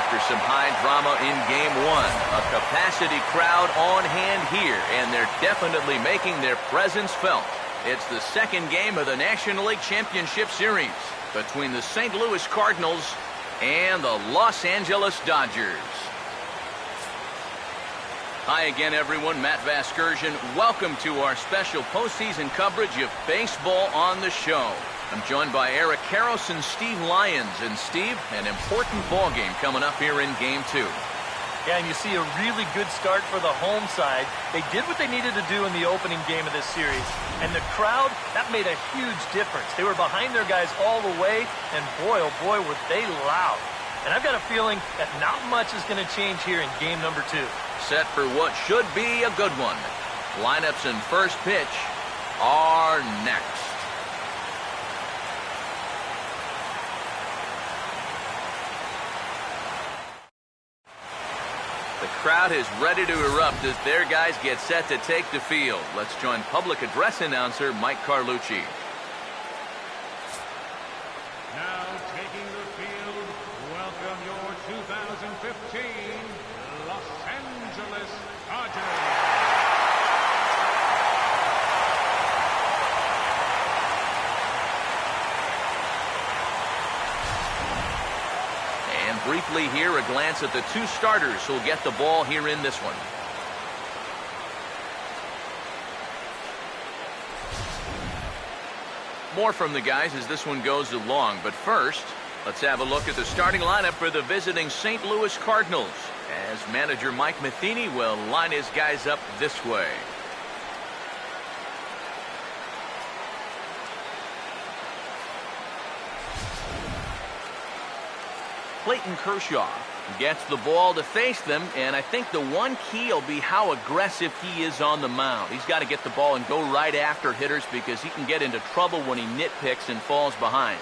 after some high drama in Game 1. A capacity crowd on hand here, and they're definitely making their presence felt. It's the second game of the National League Championship Series between the St. Louis Cardinals and the Los Angeles Dodgers. Hi again, everyone. Matt Vasgersian. Welcome to our special postseason coverage of baseball on the show. I'm joined by Eric Karros and Steve Lyons. And Steve, an important ball game coming up here in Game 2. Yeah, and you see a really good start for the home side. They did what they needed to do in the opening game of this series. And the crowd, that made a huge difference. They were behind their guys all the way, and boy, oh boy, were they loud. And I've got a feeling that not much is going to change here in game number 2. Set for what should be a good one. Lineups and first pitch are next. The crowd is ready to erupt as their guys get set to take the field. Let's join public address announcer Mike Carlucci. Now taking the field, welcome your 2015 Los Angeles Dodgers. And briefly here, a glance at the two starters who'll get the ball here in this one. More from the guys as this one goes along, but first, let's have a look at the starting lineup for the visiting St. Louis Cardinals, as manager Mike Matheny will line his guys up this way. Clayton Kershaw gets the ball to face them, and I think the one key will be how aggressive he is on the mound. He's got to get the ball and go right after hitters because he can get into trouble when he nitpicks and falls behind.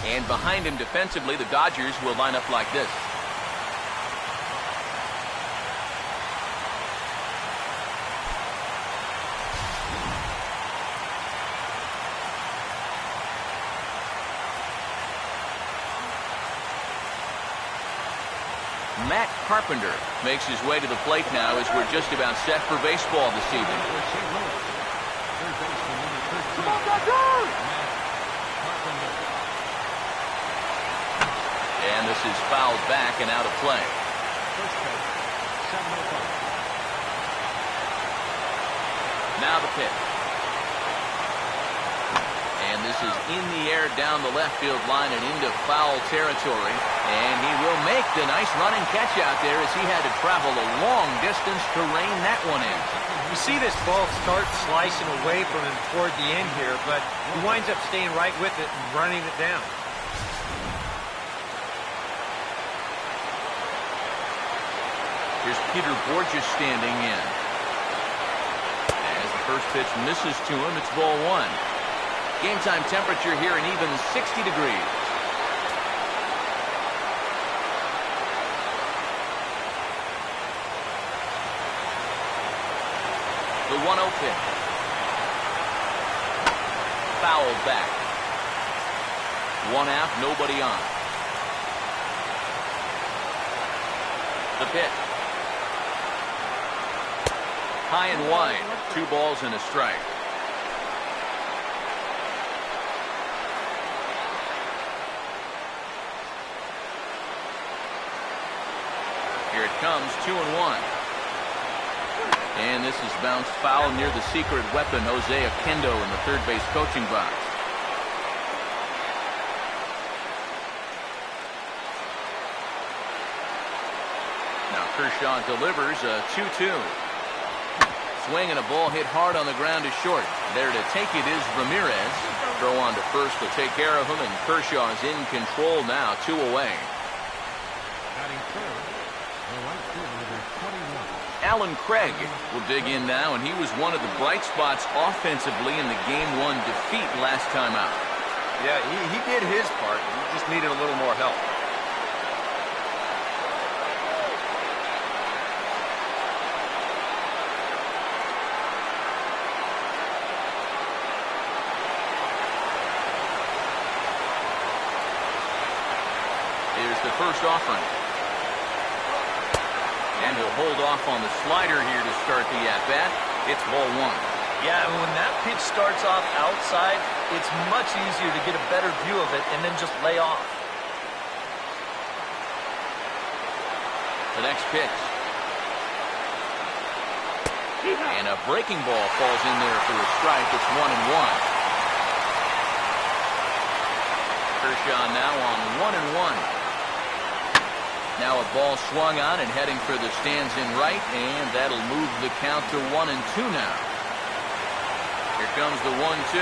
And behind him defensively, the Dodgers will line up like this. Matt Carpenter makes his way to the plate now as we're just about set for baseball this evening. Come on, Dodgers! And this is fouled back and out of play. Now the pitch. And this is in the air down the left field line and into foul territory. And he will make the nice running catch out there as he had to travel a long distance to rein that one in. You see this ball start slicing away from him toward the end here, but he winds up staying right with it and running it down. Here's Peter Borges standing in. As the first pitch misses to him, it's ball 1. Game time temperature here an even 60 degrees. The 1-0 pitch. Fouled back. One out, nobody on. The pitch. High and wide. 2 balls and a strike. Here it comes, 2-1. And this is bounced foul near the secret weapon, Jose Oquendo, in the third base coaching box. Now Kershaw delivers a 2-2. Swing and a ball hit hard on the ground to short. There to take it is Ramirez. Throw on to first to take care of him, and Kershaw is in control now, 2 away. Alan Craig will dig in now, and he was one of the bright spots offensively in the Game 1 defeat last time out. Yeah, he did his part. He just needed a little more help. the first offering. And he'll hold off on the slider here to start the at-bat. It's ball one. Yeah, and when that pitch starts off outside, it's much easier to get a better view of it and then just lay off. The next pitch. And a breaking ball falls in there for a strike. It's 1-1. Kershaw now on 1-1. Now a ball swung on and heading for the stands in right, and that'll move the count to 1-2 now. Here comes the 1-2.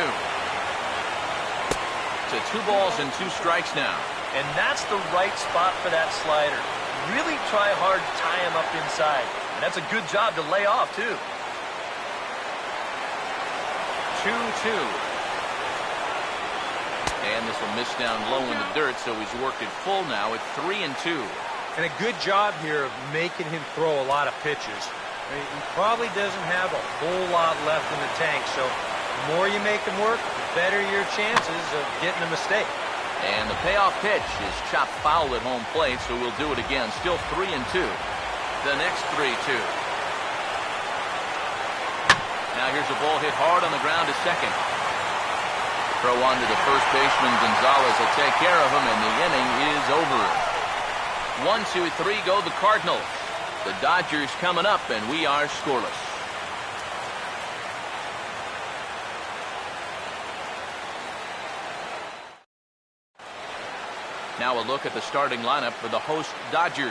To 2 balls and 2 strikes now. And that's the right spot for that slider. Really try hard to tie him up inside. And that's a good job to lay off, too. 2-2. And this will miss down low in the dirt, so he's worked it full now at 3-2. And a good job here of making him throw a lot of pitches. I mean, he probably doesn't have a whole lot left in the tank, so the more you make him work, the better your chances of getting a mistake. And the payoff pitch is chopped foul at home plate, so we'll do it again. Still 3-2. The next 3-2. Now here's a ball hit hard on the ground to second. Throw on to the first baseman. Gonzalez will take care of him, and the inning is over. 1-2-3 go the Cardinals. The Dodgers coming up, and we are scoreless. Now a look at the starting lineup for the host Dodgers.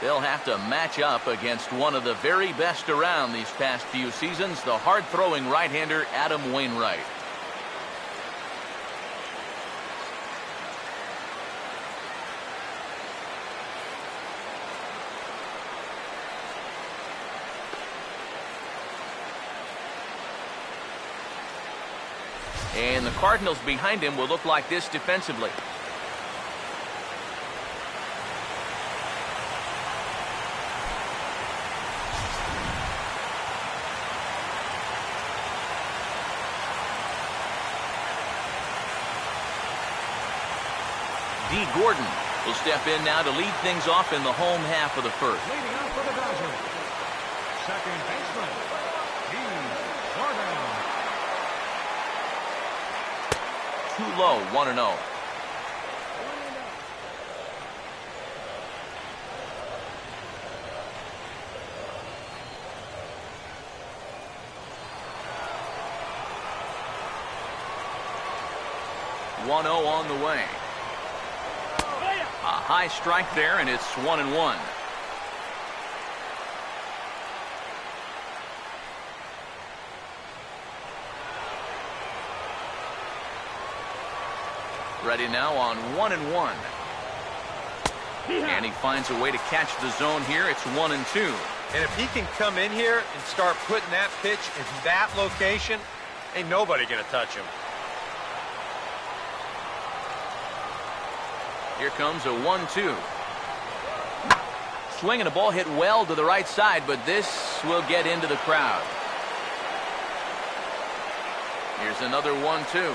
They'll have to match up against one of the very best around these past few seasons, the hard-throwing right-hander Adam Wainwright. And the Cardinals behind him will look like this defensively. D. Gordon will step in now to lead things off in the home half of the first. Leading off for the Dodgers, second baseman, D. Gordon. Too low, 1-0. On the way. A high strike there, and it's 1-1. Ready now on 1-1. And he finds a way to catch the zone here. It's 1-2. And if he can come in here and start putting that pitch in that location, ain't nobody going to touch him. Here comes a 1-2. Swing and a ball hit well to the right side, but this will get into the crowd. Here's another 1-2.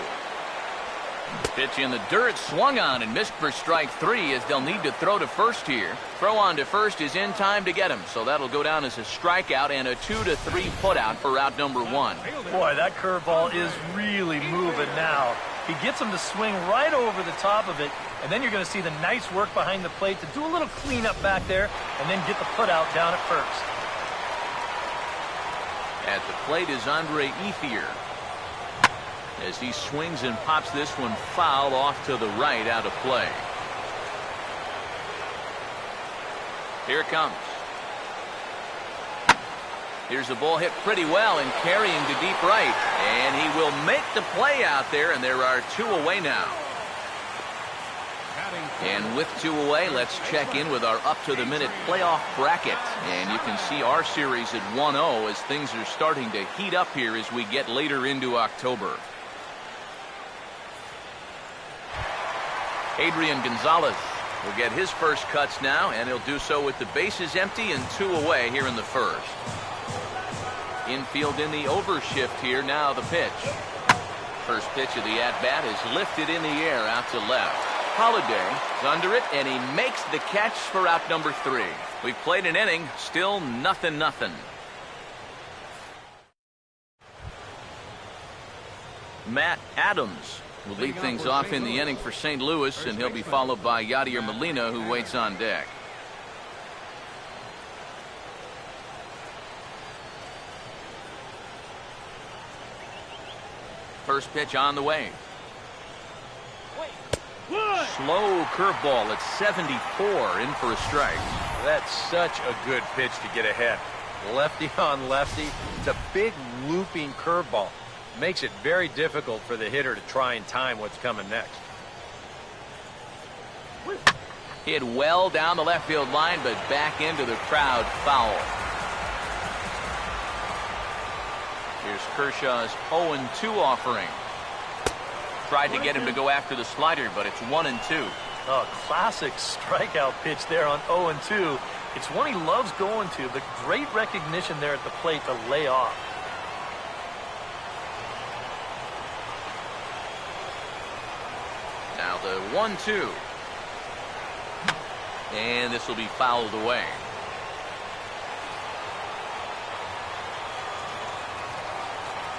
Pitch in the dirt, swung on and missed for strike 3 as they'll need to throw to first here. Throw on to first is in time to get him, so that'll go down as a strikeout and a 2-3 putout for out number 1. Boy, that curveball is really moving now. He gets him to swing right over the top of it, and then you're going to see the nice work behind the plate to do a little cleanup back there and then get the putout down at first. At the plate is Andre Ethier as he swings and pops this one foul off to the right, out of play. Here it comes. Here's the ball hit pretty well and carrying to deep right, and he will make the play out there, and there are 2 away now. And with 2 away, let's check in with our up-to-the-minute playoff bracket. And you can see our series at 1-0 as things are starting to heat up here as we get later into October. Adrian Gonzalez will get his first cuts now, and he'll do so with the bases empty and 2 away here in the first. Infield in the overshift here. Now the pitch. First pitch of the at-bat is lifted in the air out to left. Holiday is under it, and he makes the catch for out number 3. We've played an inning, still 0-0. Matt Adams will lead things off in the inning for St. Louis, and he'll be followed by Yadier Molina, who waits on deck. First pitch on the way. Slow curveball at 74, in for a strike. That's such a good pitch to get ahead. Lefty on lefty. It's a big looping curveball. Makes it very difficult for the hitter to try and time what's coming next. Hit well down the left field line, but back into the crowd, foul. Here's Kershaw's 0-2 offering. Tried to get him to go after the slider, but it's 1-2. Oh, classic strikeout pitch there on 0-2. It's one he loves going to, but great recognition there at the plate to lay off. Now the 1-2. And this will be fouled away.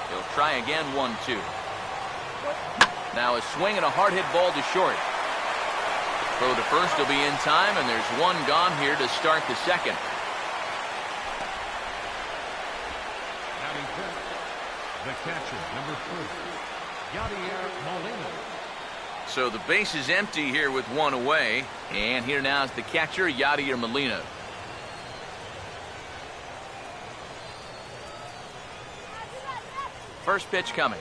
He'll try again, 1-2. Now a swing and a hard hit ball to short. Throw to first will be in time, and there's one gone here to start the second. Batting fifth, the catcher, number 4, Yadier Molina. So the base is empty here with 1 away, and here now is the catcher, Yadier Molina. First pitch coming.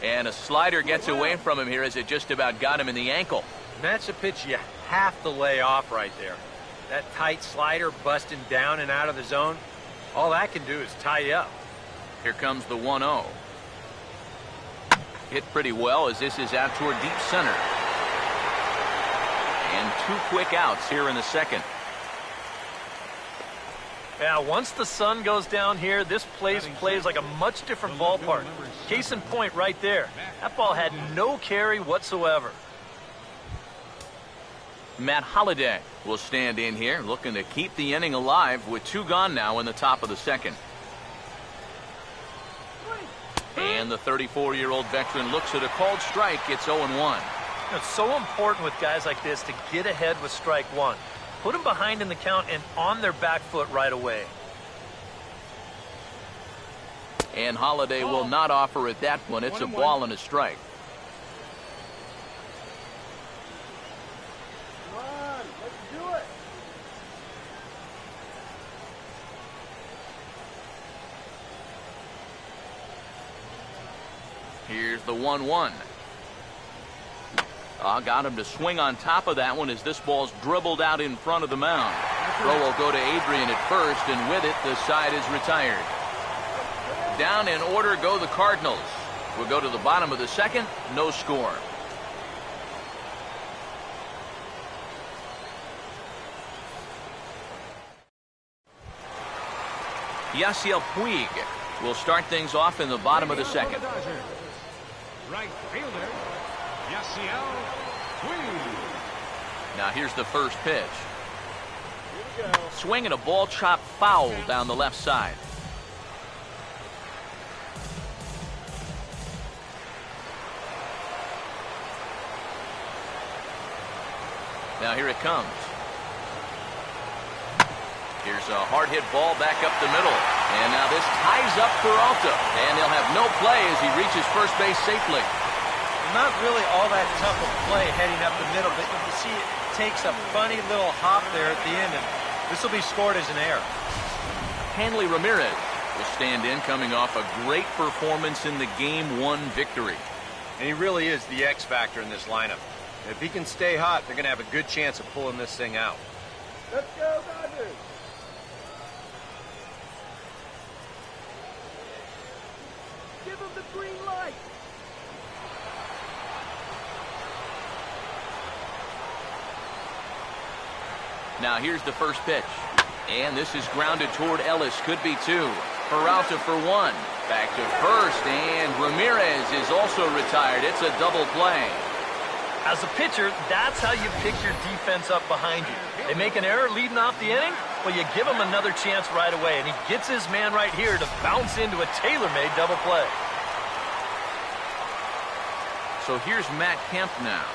And a slider gets away from him here as it just about got him in the ankle. And that's a pitch you have to lay off right there. That tight slider busting down and out of the zone, all that can do is tie you up. Here comes the 1-0. Hit pretty well as this is out toward deep center. And 2 quick outs here in the second. Yeah, once the sun goes down here, this place plays like a much different ballpark. Case in point right there. That ball had no carry whatsoever. Matt Holiday will stand in here, looking to keep the inning alive with 2 gone now in the top of the second. And the 34-year-old veteran looks at a called strike. It's 0-1. It's so important with guys like this to get ahead with strike 1. Put them behind in the count and on their back foot right away. And Holiday will not offer at that one. It's a ball and a strike. Come on, let's do it. Here's the 1-1. Got him to swing on top of that one as this ball's dribbled out in front of the mound. Throw will go to Adrian at first, and with it, the side is retired. Down in order go the Cardinals. We'll go to the bottom of the second, no score. Yasiel Puig will start things off in the bottom of the second. Right fielder, Yasiel Puig. Now here's the first pitch. Swing and a ball chopped foul down the left side. Now here it comes. Here's a hard hit ball back up the middle. And now this ties up Peralta. And he'll have no play as he reaches first base safely. Not really all that tough of play heading up the middle, but you see it takes a funny little hop there at the end, and this will be scored as an error. Hanley Ramirez will stand in, coming off a great performance in the Game 1 victory. And he really is the X factor in this lineup. If he can stay hot, they're going to have a good chance of pulling this thing out. Let's go, Dodgers. Give him the green light. Now here's the first pitch. And this is grounded toward Ellis. Could be two. Peralta for one. Back to first. And Ramirez is also retired. It's a double play. As a pitcher, that's how you pick your defense up behind you. They make an error leading off the inning, well, you give him another chance right away, and he gets his man right here to bounce into a tailor-made double play. So here's Matt Kemp now.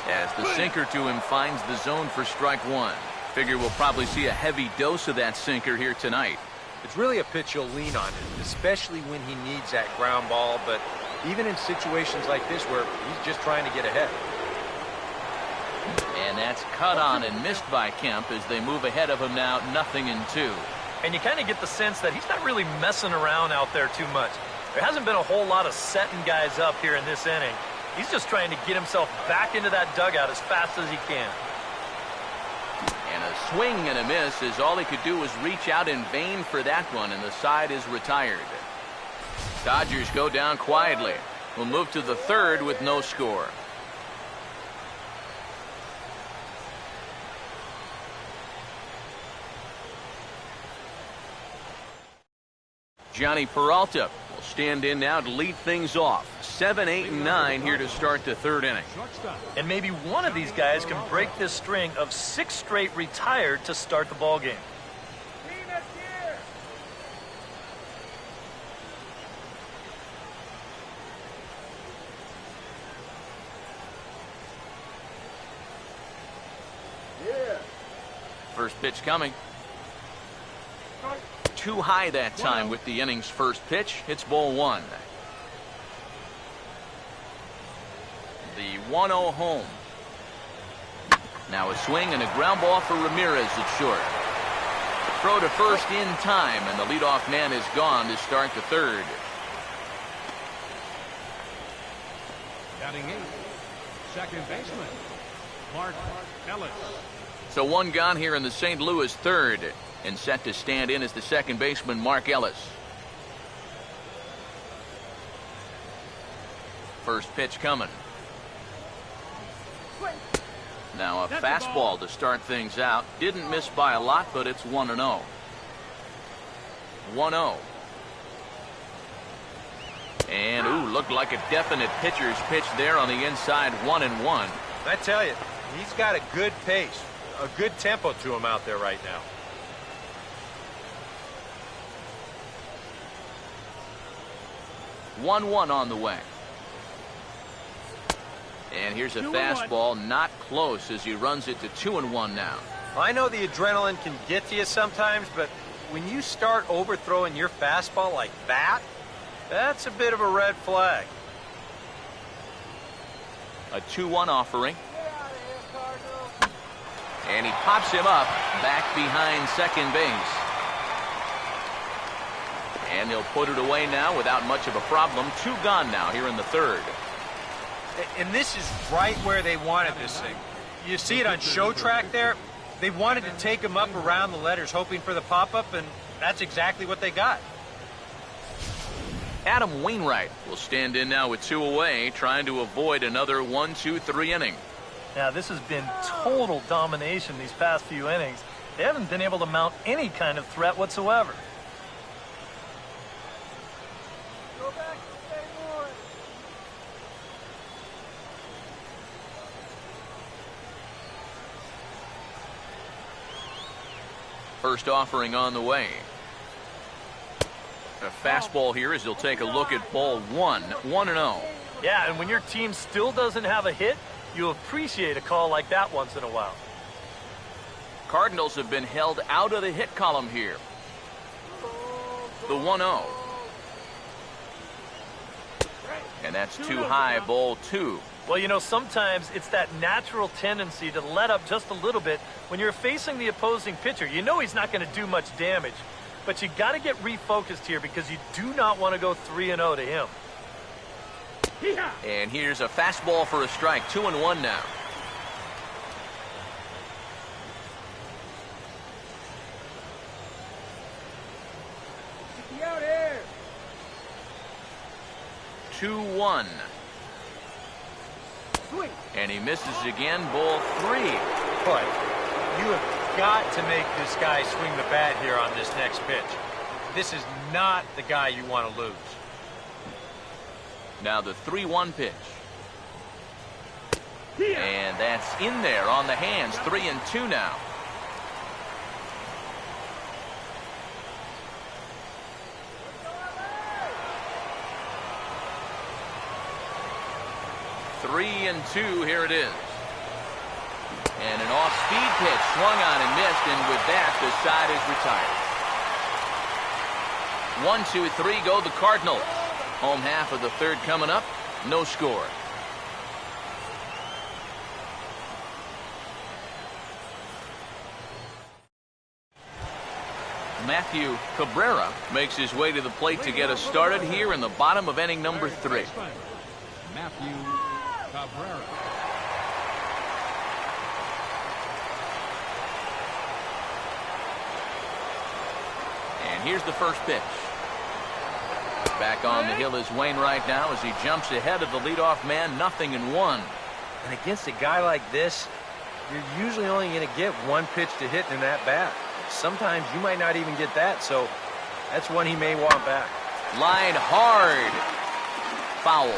As the sinker to him finds the zone for strike one. Figure we'll probably see a heavy dose of that sinker here tonight. It's really a pitch you'll lean on, especially when he needs that ground ball, but even in situations like this where he's just trying to get ahead. And that's cut on and missed by Kemp as they move ahead of him now, 0-2. And you kind of get the sense that he's not really messing around out there too much. There hasn't been a whole lot of setting guys up here in this inning. He's just trying to get himself back into that dugout as fast as he can. And a swing and a miss as all he could do was reach out in vain for that one, and the side is retired. Dodgers go down quietly. We'll move to the third with no score. Johnny Peralta will stand in now to lead things off. 7, 8, and 9 here to start the third inning. And maybe one of these guys can break this string of 6 straight retired to start the ball game. First pitch coming. Too high that time with the inning's first pitch. It's ball one. The 1-0 home. Now a swing and a ground ball for Ramirez at short. Throw to first in time, and the leadoff man is gone to start the third. Batting 8, second baseman, Mark Ellis. So one gone here in the St. Louis third, and set to stand in as the second baseman, Mark Ellis. First pitch coming. Now a fastball to start things out. Didn't miss by a lot, but it's 1-0. 1-0. And, ooh, looked like a definite pitcher's pitch there on the inside, 1-1. I tell you, he's got a good pace. A good tempo to him out there right now. One on the way. And here's a fastball, not close as he runs it to 2-1 now. I know the adrenaline can get to you sometimes, but when you start overthrowing your fastball like that, that's a bit of a red flag. A 2-1 offering. And he pops him up back behind second base. And they'll put it away now without much of a problem. 2 gone now here in the third. And this is right where they wanted this thing. You see it on show track there. They wanted to take him up around the letters, hoping for the pop-up, and that's exactly what they got. Adam Wainwright will stand in now with 2 away, trying to avoid another 1-2-3 inning. Now, this has been total domination these past few innings. They haven't been able to mount any kind of threat whatsoever. Go back to stay more. First offering on the way. A fastball here as he'll take a look at ball 1, 1-0. Yeah, and when your team still doesn't have a hit, you appreciate a call like that once in a while. Cardinals have been held out of the hit column here. The 1-0. And that's too high, ball 2. Well, you know, sometimes it's that natural tendency to let up just a little bit when you're facing the opposing pitcher. You know he's not going to do much damage, but you got to get refocused here because you do not want to go 3-0 to him. And here's a fastball for a strike. 2-1 now. Out here. 2-1. Swing. And he misses again, ball 3. Boy, You have got to make this guy swing the bat here on this next pitch. This is not the guy you want to lose. Now the 3-1 pitch. And that's in there on the hands. 3-2 now. Three and two, here it is. And an off-speed pitch swung on and missed, and with that, the side is retired. 1, 2, 3 go the Cardinals. Home half of the third coming up. No score. Matthew Cabrera makes his way to the plate to get us started here in the bottom of inning number 3. Matthew Cabrera. And here's the first pitch. Back on the hill is Wainwright now as he jumps ahead of the leadoff man, 0-1. And against a guy like this, you're usually only going to get one pitch to hit in that bat. Sometimes you might not even get that, so that's one he may want back. Line hard. Foul.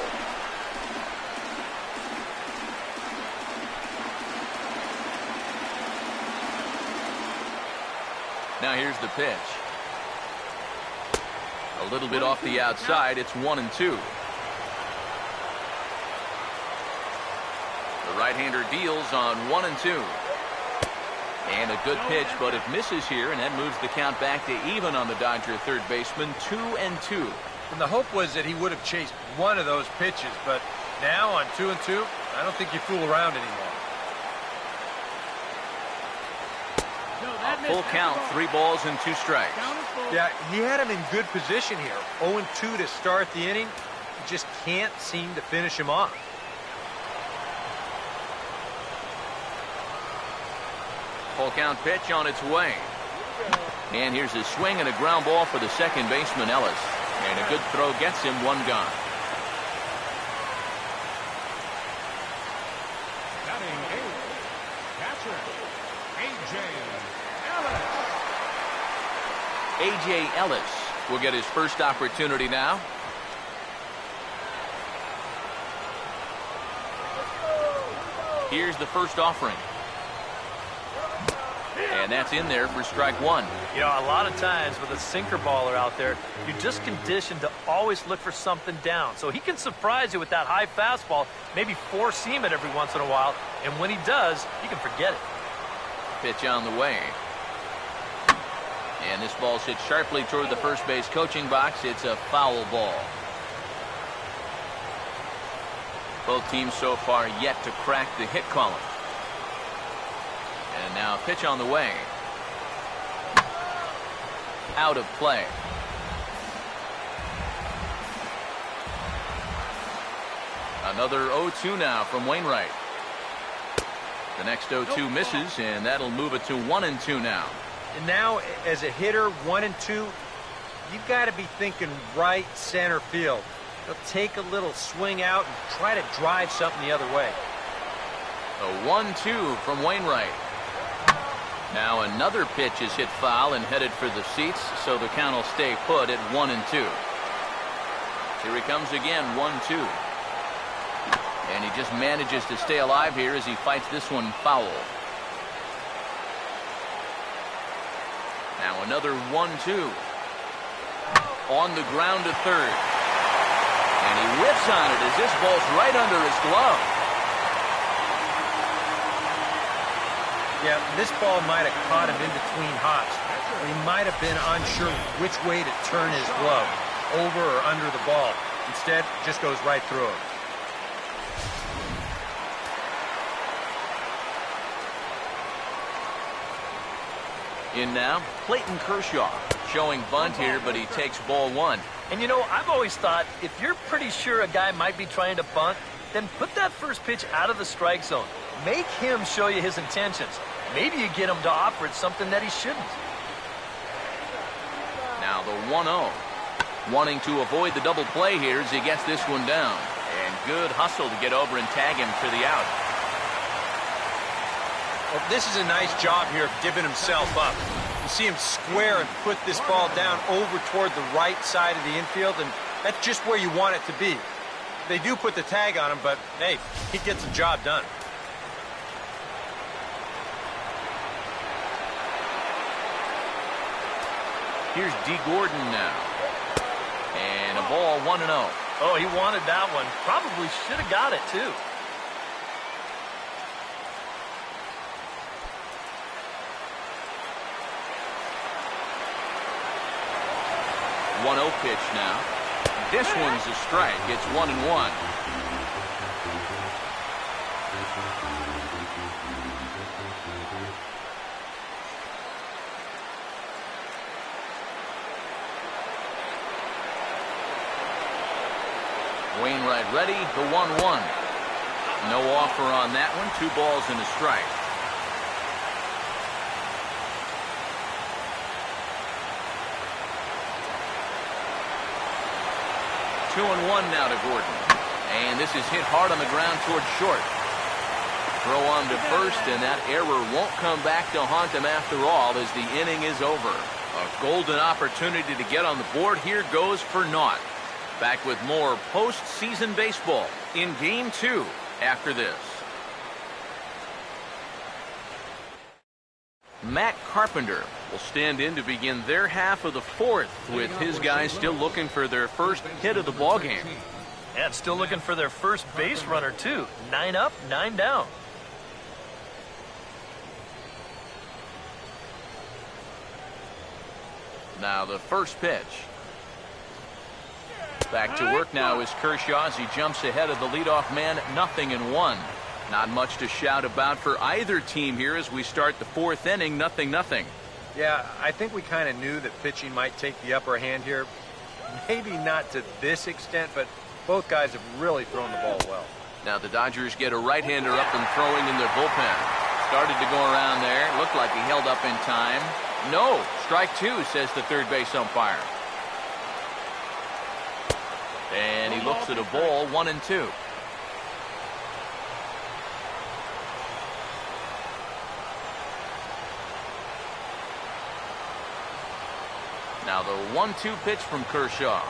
Now here's the pitch. A little bit off the outside. It's 1-2. The right-hander deals on 1-2. And a good pitch, but it misses here, and that moves the count back to even on the Dodger third baseman, 2-2. And the hope was that he would have chased one of those pitches, but now on 2-2, I don't think you fool around anymore. A full count, 3 balls and 2 strikes. Yeah, he had him in good position here. 0-2 to start the inning. He just can't seem to finish him off. Full count pitch on its way. And here's a swing and a ground ball for the second baseman, Ellis. And a good throw gets him 1 gone. Batting 8th, catcher, A.J. Ellis. A.J. Ellis will get his first opportunity now. Here's the first offering. And that's in there for strike 1. You know, a lot of times with a sinker baller out there, you're just conditioned to always look for something down. So he can surprise you with that high fastball, maybe four-seam it every once in a while, and when he does, you can forget it. Pitch on the way. And this ball's hit sharply toward the first base coaching box. It's a foul ball. Both teams so far yet to crack the hit column. And now pitch on the way. Out of play. Another 0-2 now from Wainwright. The next 0-2 misses, and that'll move it to 1-2 now. And now, as a hitter, 1-2, you've got to be thinking right center field. He'll take a little swing out and try to drive something the other way. A 1-2 from Wainwright. Now another pitch is hit foul and headed for the seats, so the count will stay put at 1-2. Here he comes again, 1-2. And he just manages to stay alive here as he fights this one foul. Now another 1-2. On the ground to third. And he whips on it as this ball's right under his glove. Yeah, this ball might have caught him in between hops. He might have been unsure which way to turn his glove, over or under the ball. Instead, it just goes right through him. In now, Clayton Kershaw, showing bunt here, but he takes ball 1. And you know, I've always thought if you're pretty sure a guy might be trying to bunt, then put that first pitch out of the strike zone. Make him show you his intentions. Maybe you get him to offer it something that he shouldn't. Now the 1-0. Wanting to avoid the double play here as he gets this one down. And good hustle to get over and tag him for the out. Well, this is a nice job here of giving himself up. You see him square and put this ball down over toward the right side of the infield, and that's just where you want it to be. They do put the tag on him, but, hey, he gets the job done. Here's D. Gordon now. And a ball 1-0. Oh, he wanted that one. Probably should have got it, too. One-0 pitch now. This one's a strike. It's 1-1. Wainwright ready, the 1-1. No offer on that one. 2 balls and a strike. Two and 1 now to Gordon. And this is hit hard on the ground towards short. Throw on to first, and that error won't come back to haunt him after all as the inning is over. A golden opportunity to get on the board here goes for naught. Back with more postseason baseball in Game 2 after this. Matt Carpenter will stand in to begin their half of the 4th with his guys still looking for their first hit of the ballgame. And still looking for their first base runner, too. 9 up, 9 down. Now the first pitch. Back to work now is Kershaw as he jumps ahead of the leadoff man, 0-1. Not much to shout about for either team here as we start the 4th inning, 0-0. Yeah, I think we kind of knew that pitching might take the upper hand here. Maybe not to this extent, but both guys have really thrown the ball well. Now the Dodgers get a right-hander up and throwing in their bullpen. Started to go around there. Looked like he held up in time. No, strike 2, says the third base umpire. And he looks at a ball, 1-2. Now the 1-2 pitch from Kershaw.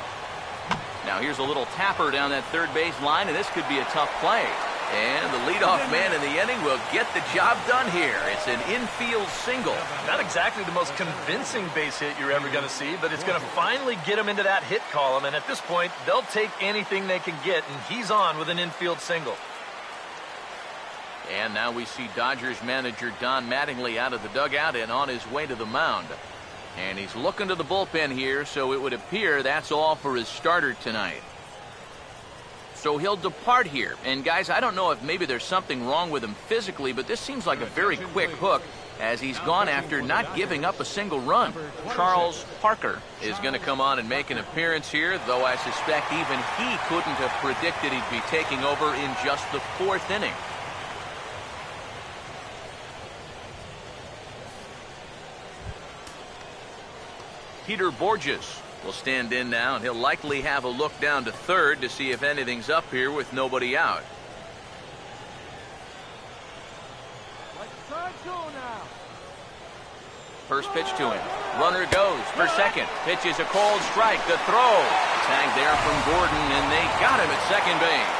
Now here's a little tapper down that third base line, and this could be a tough play. And the leadoff man in the inning will get the job done here. It's an infield single. Not exactly the most convincing base hit you're ever going to see, but it's going to finally get him into that hit column. And at this point, they'll take anything they can get, and he's on with an infield single. And now we see Dodgers manager Don Mattingly out of the dugout and on his way to the mound. And he's looking to the bullpen here, so it would appear that's all for his starter tonight. So he'll depart here. And guys, I don't know if maybe there's something wrong with him physically, but this seems like a very quick hook as he's gone after not giving up a single run. Charles Parker is going to come on and make an appearance here, though I suspect even he couldn't have predicted he'd be taking over in just the 4th inning. Peter Borges will stand in now, and he'll likely have a look down to third to see if anything's up here with nobody out. First pitch to him. Runner goes for second. Pitch is a cold strike. The throw. Tag there from Gordon, and they got him at second base.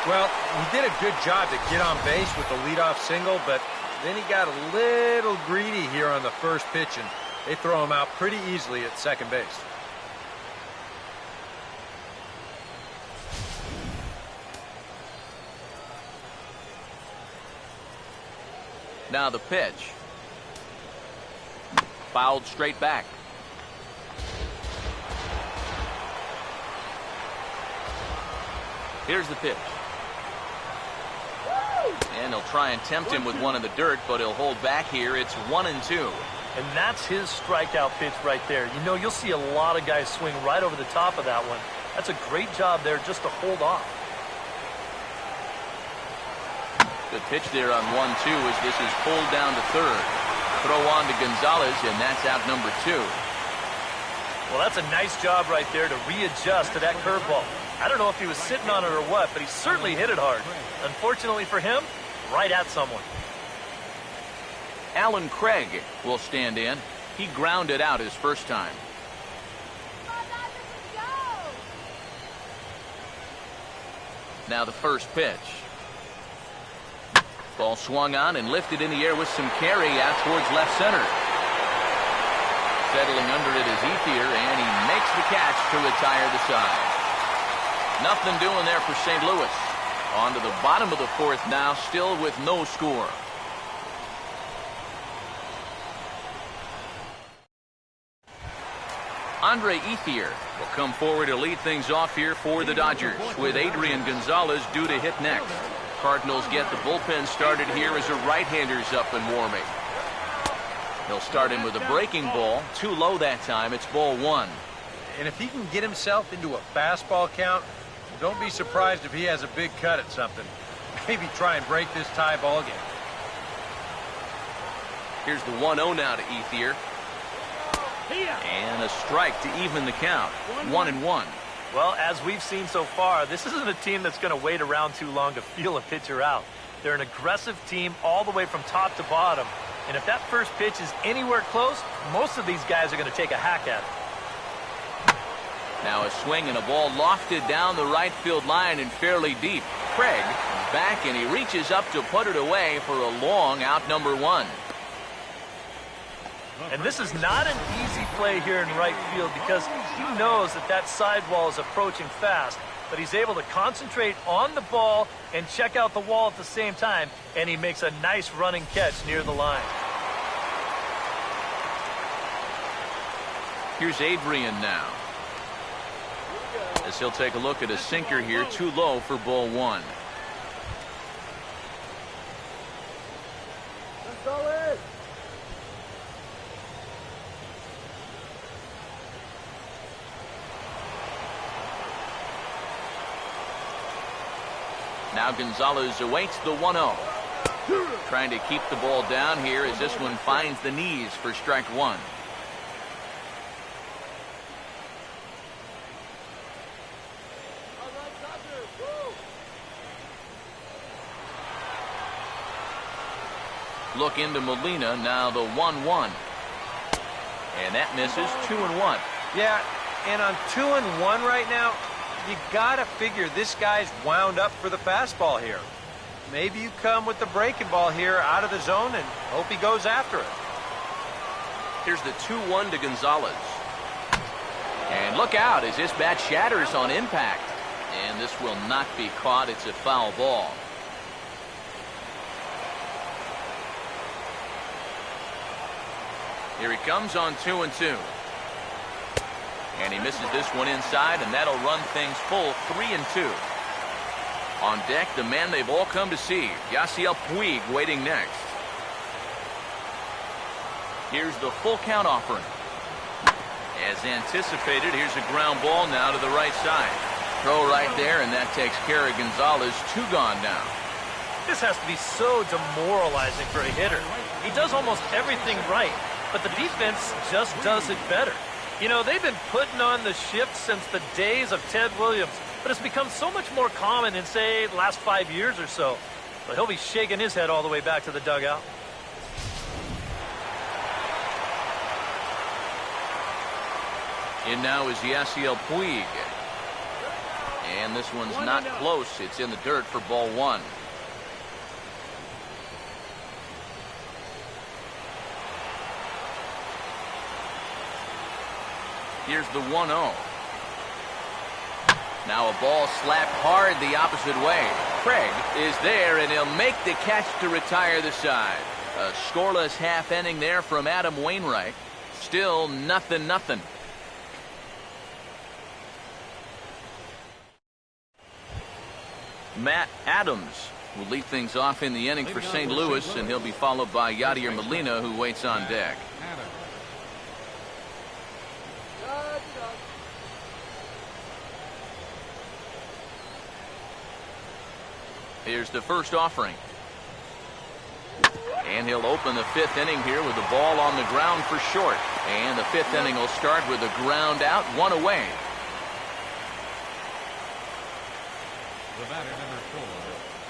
Well, he did a good job to get on base with the leadoff single, but then he got a little greedy here on the first pitch, and they throw him out pretty easily at second base. Now the pitch. Fouled straight back. Here's the pitch. And he'll try and tempt him with one in the dirt, but he'll hold back here. It's 1-2. And that's his strikeout pitch right there. You know, you'll see a lot of guys swing right over the top of that one. That's a great job there just to hold off. Good pitch there on 1-2 as this is pulled down to third. Throw on to Gonzalez, and that's out number 2. Well, that's a nice job right there to readjust to that curveball. I don't know if he was sitting on it or what, but he certainly hit it hard. Unfortunately for him, right at someone. Alan Craig will stand in. He grounded out his first time. Now the first pitch. Ball swung on and lifted in the air with some carry out towards left center. Settling under it is Ethier, and he makes the catch to retire the side. Nothing doing there for St. Louis. On to the bottom of the fourth now, still with no score. Andre Ethier will come forward to lead things off here for the Dodgers, with Adrian Gonzalez due to hit next. Cardinals get the bullpen started here as a right-hander's up and warming. He'll start him with a breaking ball. Too low that time. It's ball one. And if he can get himself into a fastball count, don't be surprised if he has a big cut at something. Maybe try and break this tie ball game. Here's the 1-0 now to Ethier. And a strike to even the count. 1-1. Well, as we've seen so far, this isn't a team that's going to wait around too long to feel a pitcher out. They're an aggressive team all the way from top to bottom. And if that first pitch is anywhere close, most of these guys are going to take a hack at it. Now a swing and a ball lofted down the right field line and fairly deep. Craig back, and he reaches up to put it away for a long out number one. And this is not an easy play here in right field because he knows that that sidewall is approaching fast. But he's able to concentrate on the ball and check out the wall at the same time. And he makes a nice running catch near the line. Here's Adrian now, as he'll take a look at a sinker here, too low for ball one. Now Gonzalez awaits the 1-0. Trying to keep the ball down here as this one finds the knees for strike one. Look into Molina, now the 1-1. And that misses. 2-1. Yeah, and on 2-1 right now, you got to figure this guy's wound up for the fastball here. Maybe you come with the breaking ball here out of the zone and hope he goes after it. Here's the 2-1 to Gonzalez. And look out as this bat shatters on impact. And this will not be caught. It's a foul ball. Here he comes on 2-2. And he misses this one inside, and that'll run things full 3-2. On deck, the man they've all come to see, Yasiel Puig, waiting next. Here's the full count offering. As anticipated, here's a ground ball now to the right side. Throw right there, and that takes care of Gonzalez. 2 gone now. This has to be so demoralizing for a hitter. He does almost everything right, but the defense just does it better. You know, they've been putting on the shift since the days of Ted Williams, but it's become so much more common in, say, the last 5 years or so. But he'll be shaking his head all the way back to the dugout. In now is Yasiel Puig. And this one's not close. It's in the dirt for ball one. Here's the 1-0. Now a ball slapped hard the opposite way. Craig is there, and he'll make the catch to retire the side. A scoreless half inning there from Adam Wainwright. Still 0-0. Matt Adams will lead things off in the inning for St. Louis, and he'll be followed by Yadier Molina, who waits on deck. Here's the first offering. And he'll open the 5th inning here with the ball on the ground for short. And the 5th inning will start with a ground out, 1 away. The batter, number 4,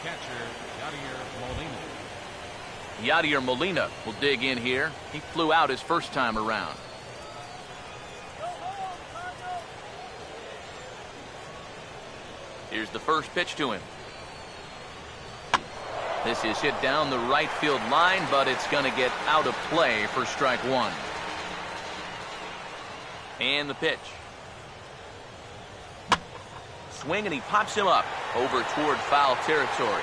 catcher Yadier Molina. Yadier Molina will dig in here. He flew out his first time around. Here's the first pitch to him. This is hit down the right field line, but it's going to get out of play for strike one. And the pitch. Swing, and he pops him up over toward foul territory.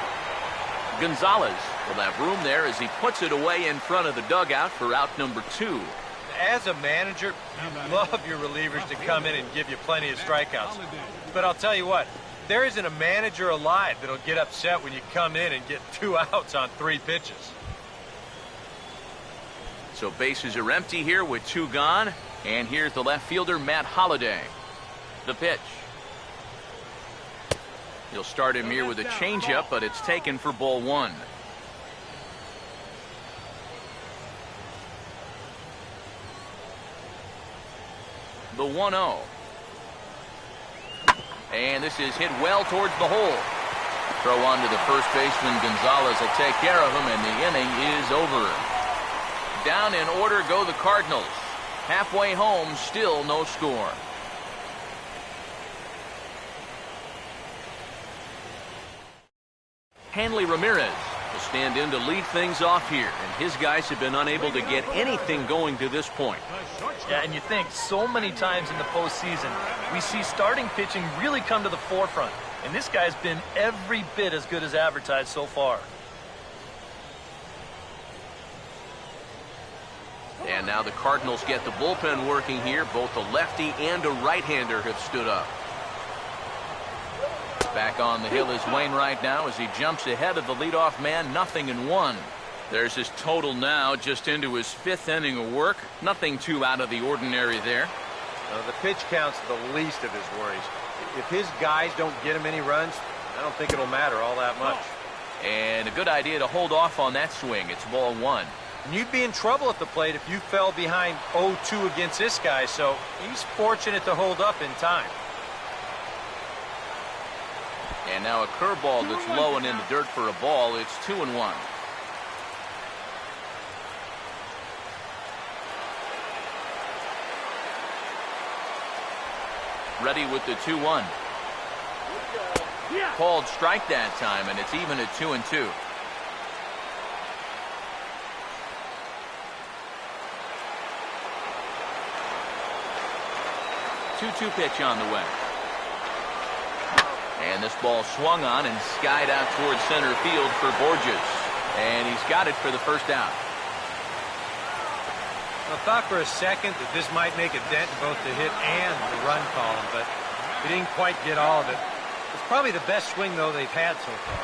Gonzalez will have room there as he puts it away in front of the dugout for out number 2. As a manager, you love your relievers to come in and give you plenty of strikeouts. But I'll tell you what, there isn't a manager alive that'll get upset when you come in and get 2 outs on 3 pitches. So bases are empty here with 2 gone. And here's the left fielder, Matt Holliday. The pitch. He'll start him here with a changeup, but it's taken for ball 1. The 1-0. And this is hit well towards the hole. Throw on to the first baseman. Gonzalez will take care of him, and the inning is over. Down in order go the Cardinals. Halfway home, still no score. Hanley Ramirez will stand in to lead things off here, and his guys have been unable to get anything going to this point. Yeah, and you think so many times in the postseason, we see starting pitching really come to the forefront, and this guy's been every bit as good as advertised so far. And now the Cardinals get the bullpen working here. Both a lefty and a right-hander have stood up. Back on the hill is Wainwright now as he jumps ahead of the leadoff man, 0-1. There's his total now, just into his 5th inning of work. Nothing too out of the ordinary there. The pitch count's the least of his worries. If his guys don't get him any runs, I don't think it'll matter all that much. And a good idea to hold off on that swing. It's ball 1. And you'd be in trouble at the plate if you fell behind 0-2 against this guy, so he's fortunate to hold up in time. And now a curveball that's low and in the dirt for a ball. It's 2-1. Ready with the 2-1. Called strike that time, and it's even at 2-2. 2-2 pitch on the way. And this ball swung on and skied out towards center field for Borges. And he's got it for the first out. I thought for a second that this might make a dent in both the hit and the run column, but he didn't quite get all of it. It's probably the best swing, though, they've had so far.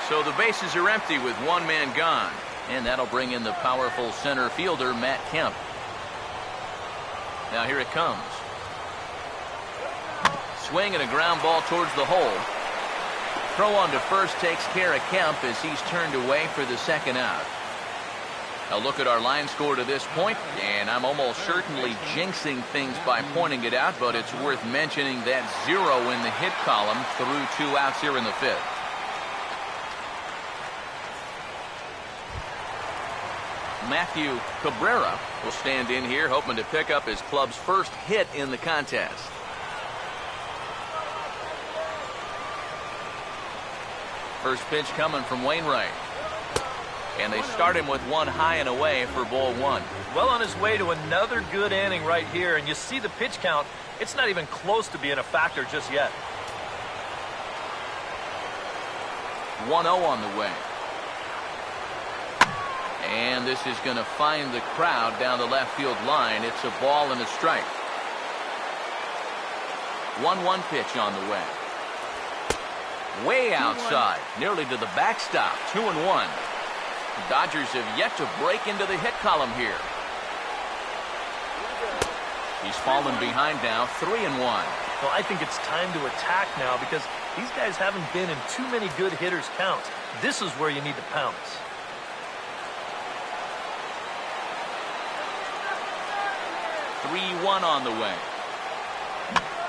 So the bases are empty with 1 man gone. And that'll bring in the powerful center fielder, Matt Kemp. Now here it comes. Swing and a ground ball towards the hole. Throw on to first takes care of Kemp as he's turned away for the 2nd out. A look at our line score to this point, and I'm almost certainly jinxing things by pointing it out, but it's worth mentioning that 0 in the hit column through 2 outs here in the 5th. Matthew Cabrera will stand in here hoping to pick up his club's first hit in the contest. First pitch coming from Wainwright. And they start him with 1 high and away for ball 1. Well on his way to another good inning right here, and you see the pitch count. It's not even close to being a factor just yet. 1-0 on the way. And this is going to find the crowd down the left field line. It's a ball and a strike. 1-1 pitch on the way. Way outside, nearly to the backstop. 2-1. The Dodgers have yet to break into the hit column here. He's fallen behind now, 3-1. Well, I think it's time to attack now because these guys haven't been in too many good hitters' counts. This is where you need to pounce. One on the way.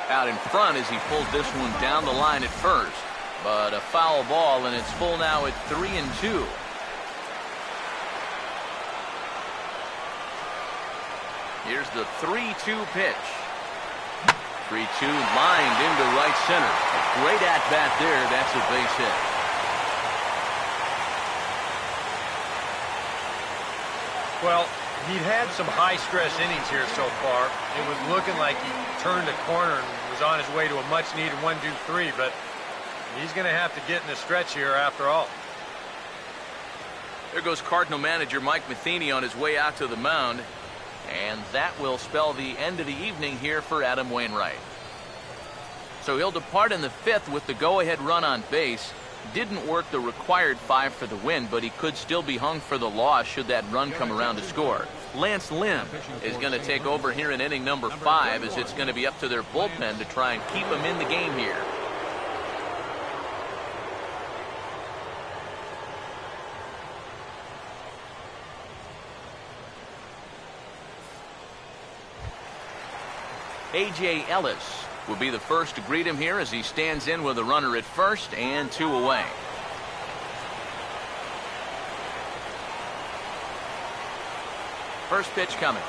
Out in front as he pulls this one down the line at first. But a foul ball, and it's full now at 3-2. Here's the 3-2 pitch. 3-2 lined into right center. A great at-bat there. That's a base hit. Well, he'd had some high-stress innings here so far. It was looking like he turned a corner and was on his way to a much-needed 1-2-3, but he's going to have to get in the stretch here after all. There goes Cardinal manager Mike Matheny on his way out to the mound. And that will spell the end of the evening here for Adam Wainwright. So he'll depart in the 5th with the go-ahead run on base. Didn't work the required 5 for the win, but he could still be hung for the loss should that run come around to score. Lance Lynn is going to take over here in inning number 5, as it's going to be up to their bullpen to try and keep him in the game here. A.J. Ellis will be the first to greet him here as he stands in with a runner at first and 2 away. First pitch coming.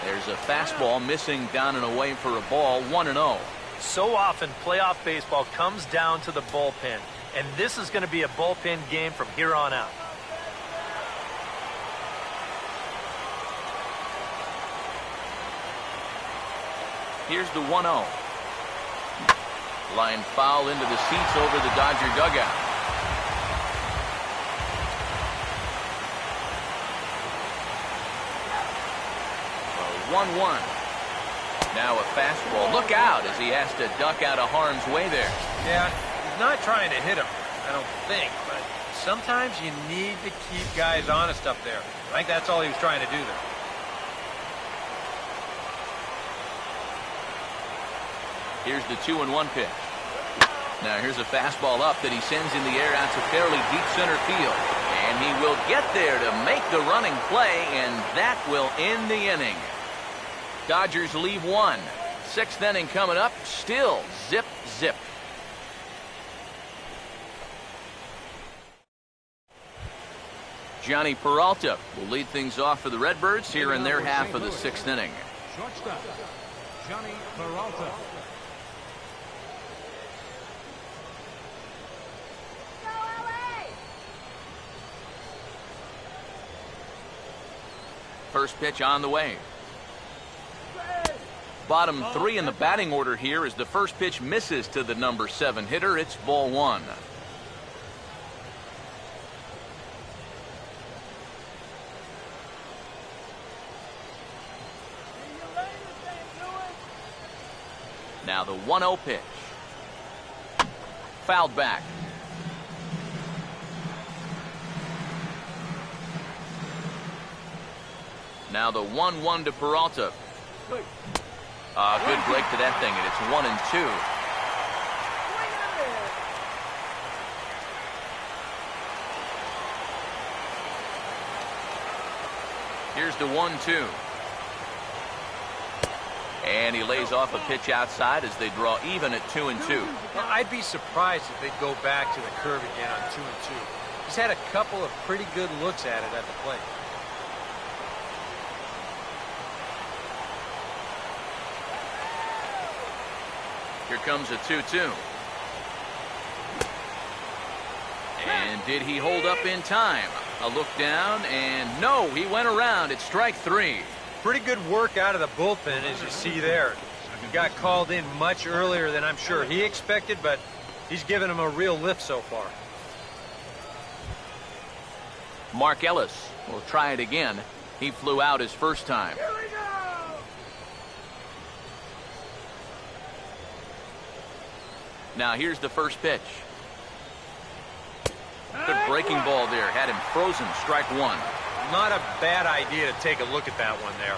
There's a fastball missing down and away for a ball, 1-0. So often playoff baseball comes down to the bullpen, and this is going to be a bullpen game from here on out. Here's the 1-0. Line foul into the seats over the Dodger dugout. A 1-1. Now a fastball. Look out as he has to duck out of harm's way there. Yeah, he's not trying to hit him, I don't think, but sometimes you need to keep guys honest up there. I think that's all he was trying to do there. Here's the 2-1 pitch. Now here's a fastball up that he sends in the air out to fairly deep center field. And he will get there to make the running play, and that will end the inning. Dodgers leave 1. 6th inning coming up. Still zip, zip. Johnny Peralta will lead things off for the Redbirds here in their half of the 6th inning. Shortstop, Johnny Peralta. First pitch on the way. Bottom 3 in the batting order here as the first pitch misses to the number 7 hitter. It's ball 1. Now the 1-0 pitch. Fouled back. Now the 1-1 to Peralta. Good break to that thing, and it's 1-2. Here's the 1-2. And he lays off a pitch outside as they draw even at 2-2. Well, I'd be surprised if they go back to the curve again on 2-2. He's had a couple of pretty good looks at it at the plate. Here comes a 2-2. And did he hold up in time? A look down, and no, he went around. It's strike 3. Pretty good work out of the bullpen, as you see there. He got called in much earlier than I'm sure he expected, but he's given him a real lift so far. Mark Ellis will try it again. He flew out his first time. Now here's the first pitch. Good breaking ball there. Had him frozen. Strike 1. Not a bad idea to take a look at that one there.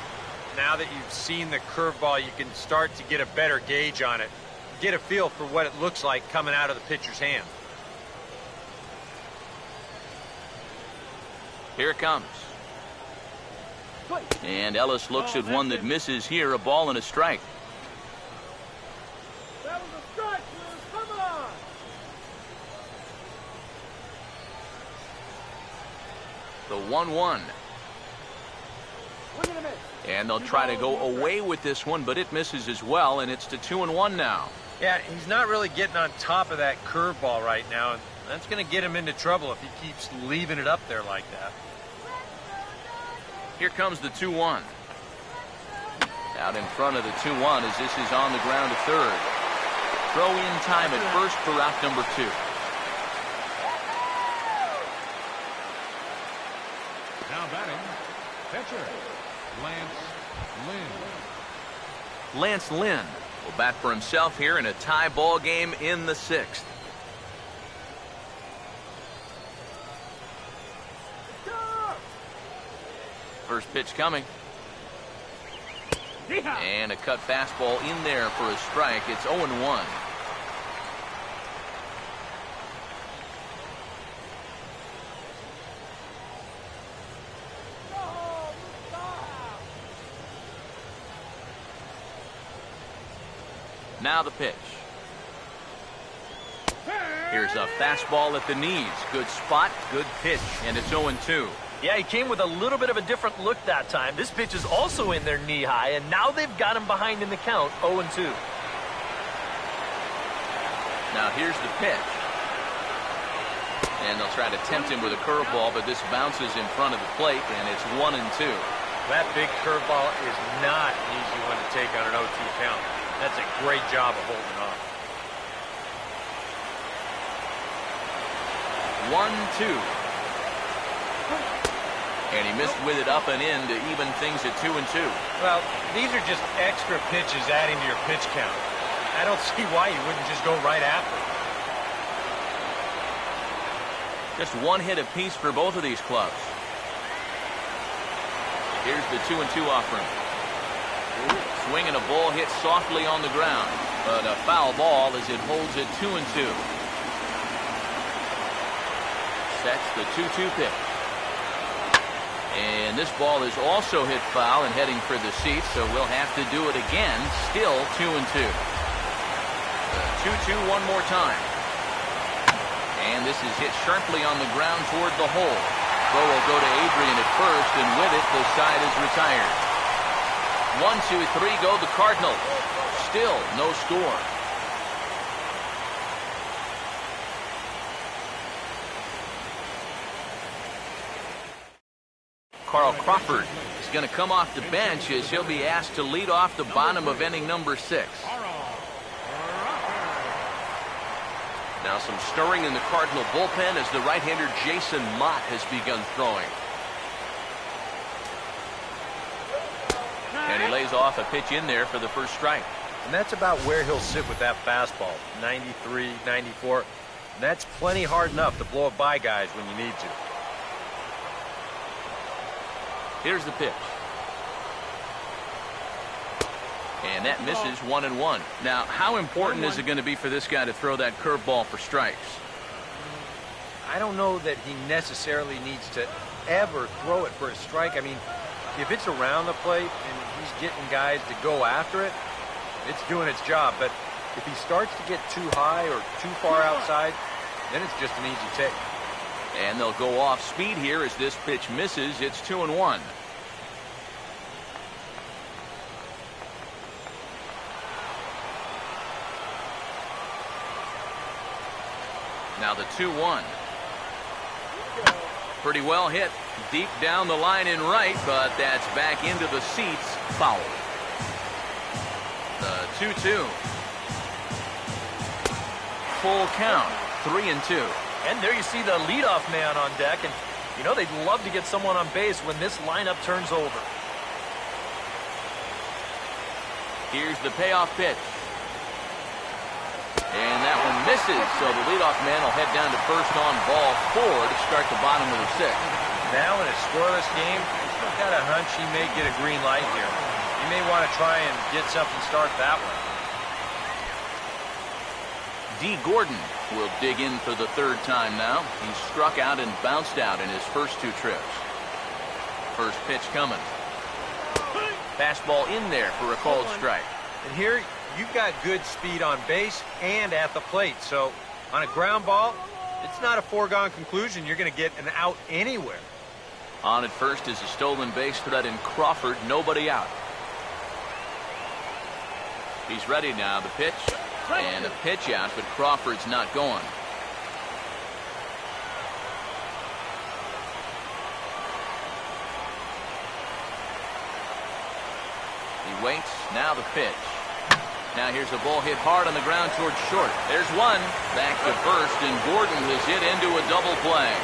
Now that you've seen the curveball, you can start to get a better gauge on it. Get a feel for what it looks like coming out of the pitcher's hand. Here it comes. And Ellis looks at one that misses here. A ball and a strike. That was a strike, Lou. Come on. The 1-1. And they'll try to go away with this one, but it misses as well, and it's to 2-1 now. Yeah, he's not really getting on top of that curveball right now, and that's going to get him into trouble if he keeps leaving it up there like that. Here comes the 2-1. Out in front of the 2-1 as this is on the ground to third. Throw in time at first for out number 2. Now batting, pitcher, Lance Lynn will bat for himself here in a tie ball game in the 6th. First pitch coming. And a cut fastball in there for a strike. It's 0-1. Now the pitch. Here's a fastball at the knees. Good spot, good pitch, and it's 0-2. Yeah, he came with a little bit of a different look that time. This pitch is also in their knee high, and now they've got him behind in the count, 0-2. Now here's the pitch. And they'll try to tempt him with a curveball, but this bounces in front of the plate, and it's 1-2. That big curveball is not an easy one to take on an 0-2 count. That's a great job of holding off. 1-2. And he missed with it up and in to even things at 2-2. Well, these are just extra pitches adding to your pitch count. I don't see why you wouldn't just go right after it. Just one hit apiece for both of these clubs. Here's the 2-2 offering. Swinging a ball hit softly on the ground, but a foul ball as it holds it 2-2. Sets the 2-2 pitch. And this ball is also hit foul and heading for the seats, so we'll have to do it again. Still 2-2. 2-2 one more time. And this is hit sharply on the ground toward the hole. Throw will go to Adrian at first, and with it, the side is retired. 1, 2, 3 go the Cardinals. Still no score. Carl Crawford is going to come off the bench as he'll be asked to lead off the bottom of inning number 6. Now some stirring in the Cardinal bullpen as the right-hander Jason Mott has begun throwing. And he lays off a pitch in there for the first strike. And that's about where he'll sit with that fastball, 93, 94. That's plenty hard enough to blow it by guys when you need to. Here's the pitch. And that misses 1-1. Now, how important is it going to be for this guy to throw that curveball for strikes? I don't know that he necessarily needs to ever throw it for a strike. I mean, if it's around the plate and he's getting guys to go after it, it's doing its job. But if he starts to get too high or too far outside, then it's just an easy take. And they'll go off speed here as this pitch misses. It's 2-1. Now the 2-1. Pretty well hit. Deep down the line in right, but that's back into the seats. Foul. The 2-2. Full count. 3-2. And there you see the leadoff man on deck, and you know they'd love to get someone on base when this lineup turns over. Here's the payoff pitch. And that one misses, so the leadoff man will head down to first on ball 4 to start the bottom of the 6th. Now in a scoreless game, I've got a hunch he may get a green light here. He may want to try and get something started that way. D. Gordon will dig in for the 3rd time now. He's struck out and bounced out in his first 2 trips. First pitch coming. Fastball in there for a called strike. And here, you've got good speed on base and at the plate. So on a ground ball, it's not a foregone conclusion you're going to get an out anywhere. On at first is a stolen base threat in Crawford. Nobody out. He's ready now. The pitch. And a pitch out, but Crawford's not going. He waits. Now the pitch. Now here's a ball hit hard on the ground towards short. There's one. Back to first, and Gordon has hit into a double play.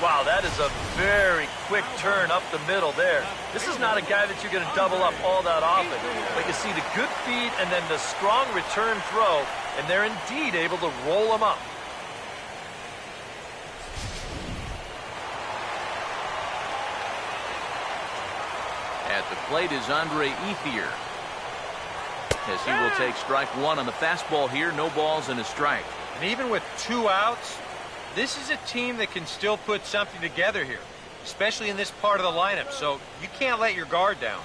Wow, that is a very quick turn up the middle there. This is not a guy that you're going to double up all that often. But you see the good feed and then the strong return throw, and they're indeed able to roll him up. At the plate is Andre Ethier, as he will take strike one on the fastball here. No balls and a strike. And even with 2 outs, this is a team that can still put something together here, especially in this part of the lineup, so you can't let your guard down.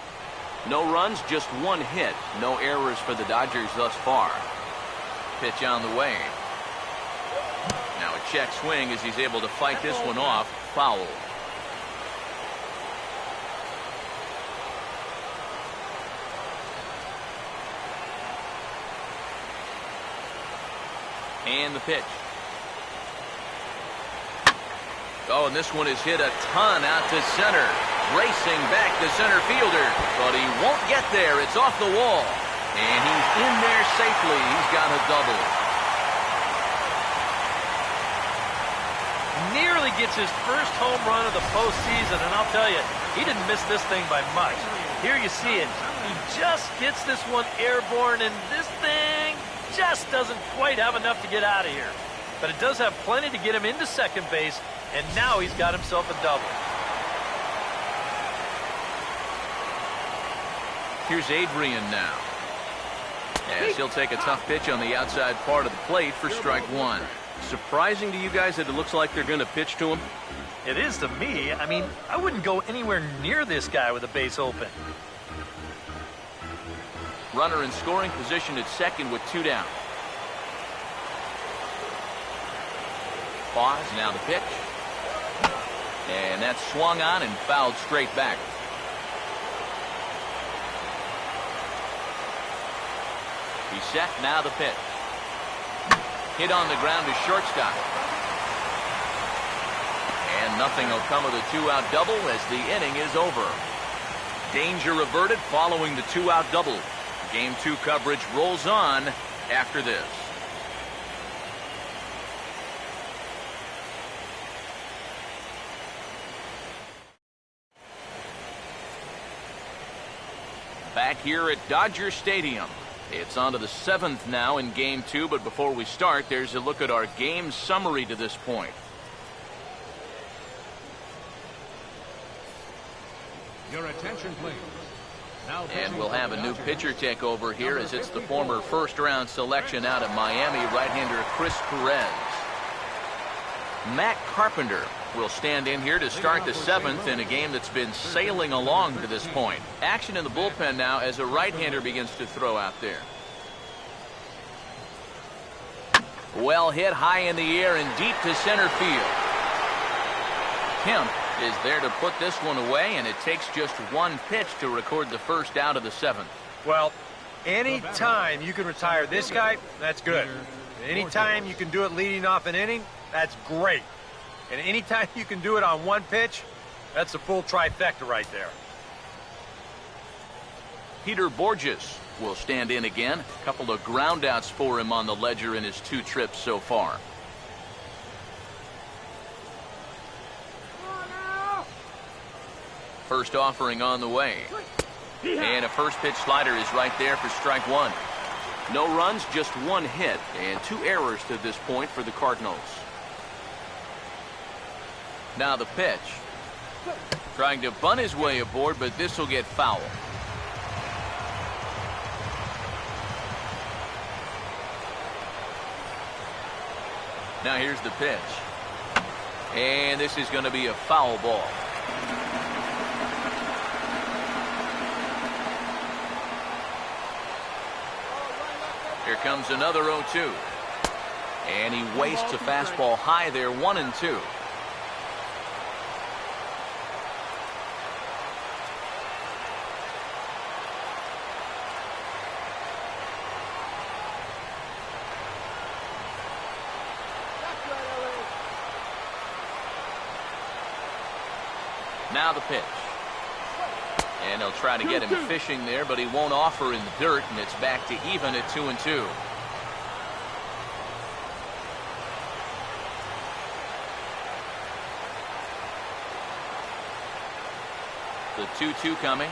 No runs, just 1 hit. No errors for the Dodgers thus far. Pitch on the way. Now a check swing as he's able to fight this one off. Foul. And the pitch. Oh, and this one is hit a ton out to center. Racing back the center fielder, but he won't get there. It's off the wall. And he's in there safely. He's got a double. Nearly gets his first home run of the postseason, and I'll tell you, he didn't miss this thing by much. Here you see it. He just gets this one airborne, and this thing just doesn't quite have enough to get out of here. But it does have plenty to get him into second base, and now he's got himself a double. Here's Adrian now, as he'll take a tough pitch on the outside part of the plate for strike one. Surprising to you guys that it looks like they're going to pitch to him? It is to me. I mean, I wouldn't go anywhere near this guy with a base open. Runner in scoring position at second with 2 down. Pause, now the pitch. And that's swung on and fouled straight back. He's set, now the pitch. Hit on the ground to shortstop. And nothing will come of the 2-out double as the inning is over. Danger averted following the 2-out double. Game 2 coverage rolls on after this. Back here at Dodger Stadium. It's on to the 7th now in Game 2, but before we start, there's a look at our game summary to this point. Your attention, please. Now and we'll have a new pitcher take over here as it's the former first-round selection out of Miami, right-hander Chris Perez. Matt Carpenter will stand in here to start the 7th in a game that's been sailing along to this point. Action in the bullpen now as a right-hander begins to throw out there. Well hit high in the air and deep to center field. Kemp is there to put this one away, and it takes just 1 pitch to record the first out of the 7th. Well, any time you can retire this guy, that's good. Any time you can do it leading off an inning, that's great. And anytime you can do it on 1 pitch, that's a full trifecta right there. Peter Borges will stand in again. A couple of groundouts for him on the ledger in his 2 trips so far. First offering on the way. And a first pitch slider is right there for strike 1. No runs, just 1 hit, and 2 errors to this point for the Cardinals. Now the pitch. Trying to bunt his way aboard, but this will get foul. Now here's the pitch. And this is going to be a foul ball. Here comes another 0-2. And he wastes a fastball high there, 1-2. Now the pitch. And they'll try to get him fishing there, but he won't offer in the dirt, and it's back to even at 2-2. The 2-2 coming.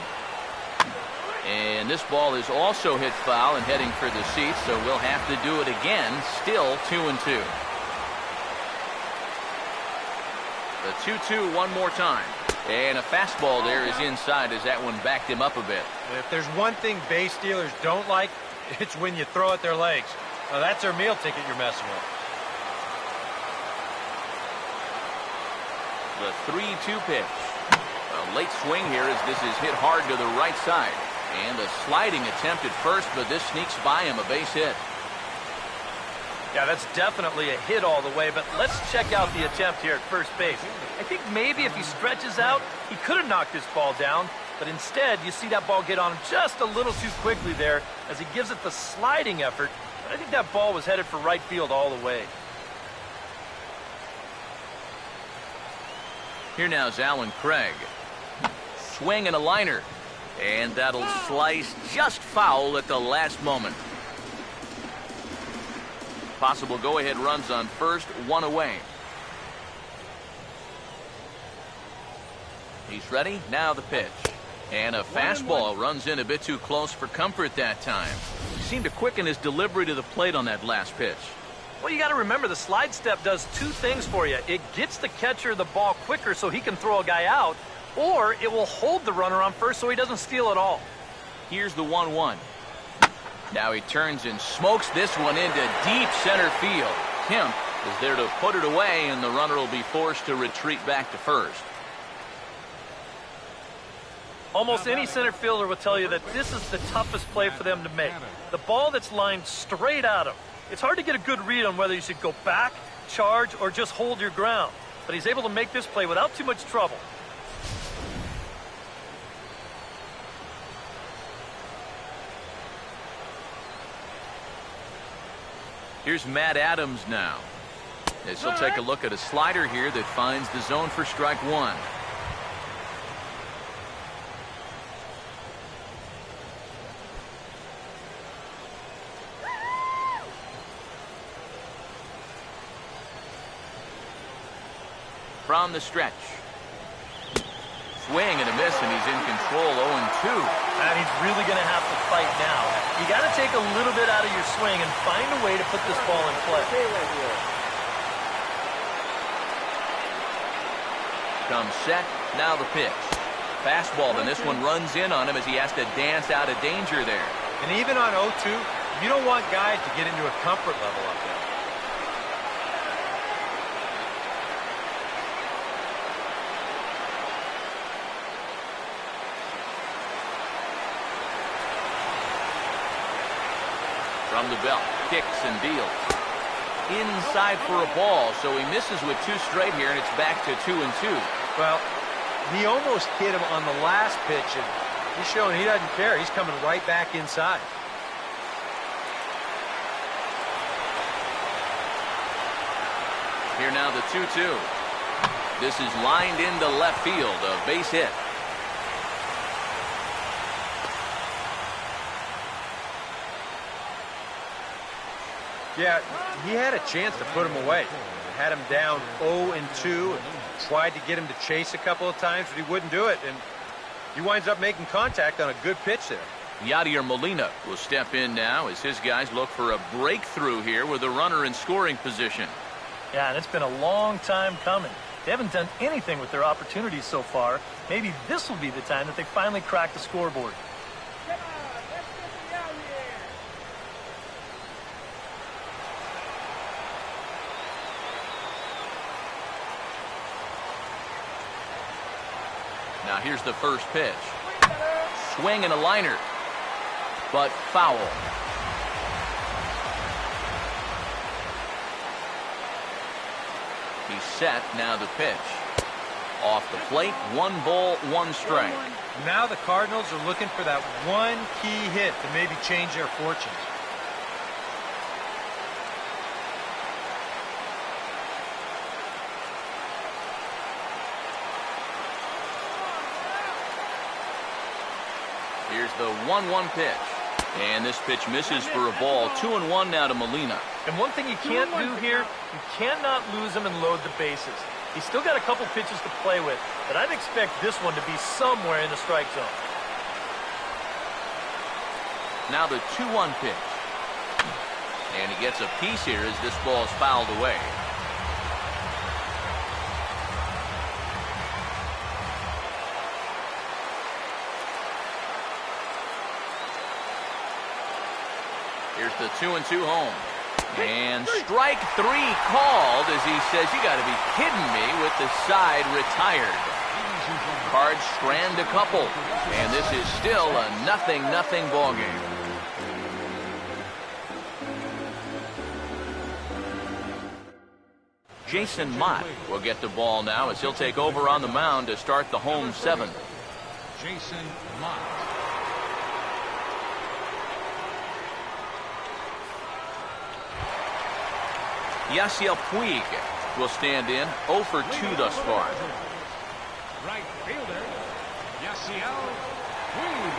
And this ball is also hit foul and heading for the seats, so we'll have to do it again. Still 2-2. The 2-2 one more time. And a fastball there is inside as that one backed him up a bit. If there's one thing base stealers don't like, it's when you throw at their legs. Now, that's their meal ticket you're messing with. The 3-2 pitch. A late swing here as this is hit hard to the right side. And a sliding attempt at first, but this sneaks by him, a base hit. Yeah, that's definitely a hit all the way, but let's check out the attempt here at first base. I think maybe if he stretches out, he could have knocked this ball down, but instead you see that ball get on him just a little too quickly there as he gives it the sliding effort, but I think that ball was headed for right field all the way. Here now is Alan Craig. Swing and a liner. And that'll slice just foul at the last moment. Possible go-ahead runs on first, one away. He's ready. Now the pitch. And a fastball runs in a bit too close for comfort that time. He seemed to quicken his delivery to the plate on that last pitch. Well, you got to remember the slide step does two things for you. It gets the catcher the ball quicker so he can throw a guy out, or it will hold the runner on first so he doesn't steal at all. Here's the 1-1. Now he turns and smokes this one into deep center field. Kemp is there to put it away, and the runner will be forced to retreat back to first. Almost any center fielder will tell you that this is the toughest play for them to make. The ball that's lined straight at him. It's hard to get a good read on whether you should go back, charge, or just hold your ground. But he's able to make this play without too much trouble. Here's Matt Adams now. As he'll take a look at a slider here that finds the zone for strike one. From the stretch. Swing and a miss, and he's in control 0-2. And he's really going to have to fight now. You got to take a little bit out of your swing and find a way to put this ball in play. Comes set, now the pitch. Fastball, and this one runs in on him as he has to dance out of danger there. And even on 0-2, you don't want guys to get into a comfort level up there. From the belt, kicks and deals. Inside for a ball, so he misses with two straight here, and it's back to 2-2. Well, he almost hit him on the last pitch, and he's showing he doesn't care. He's coming right back inside. Here now the 2-2. This is lined into left field, a base hit. Yeah, he had a chance to put him away. Had him down 0-2 and tried to get him to chase a couple of times, but he wouldn't do it, and he winds up making contact on a good pitch there. Yadier Molina will step in now as his guys look for a breakthrough here with a runner in scoring position. Yeah, and it's been a long time coming. They haven't done anything with their opportunities so far. Maybe this will be the time that they finally crack the scoreboard. Come on, let's get me out here. Now here's the first pitch. Swing and a liner, but foul. He's set, now the pitch. Off the plate, 1 ball, 1 strike. Now the Cardinals are looking for that one key hit to maybe change their fortunes. Here's the 1-1 pitch. And this pitch misses for a ball. 2-1 now to Molina. And one thing you can't do here, you cannot lose him and load the bases. He's still got a couple pitches to play with, but I'd expect this one to be somewhere in the strike zone. Now the 2-1 pitch. And he gets a piece here as this ball is fouled away. Here's the 2-2 home. And strike 3 called as he says, you got to be kidding me, with the side retired. Cards strand a couple. And this is still a 0-0 ball game. Jason Mott will get the ball now as he'll take over on the mound to start the home 7th. Jason Mott. Yasiel Puig will stand in, 0 for 2 thus far. Right fielder, Yasiel Puig.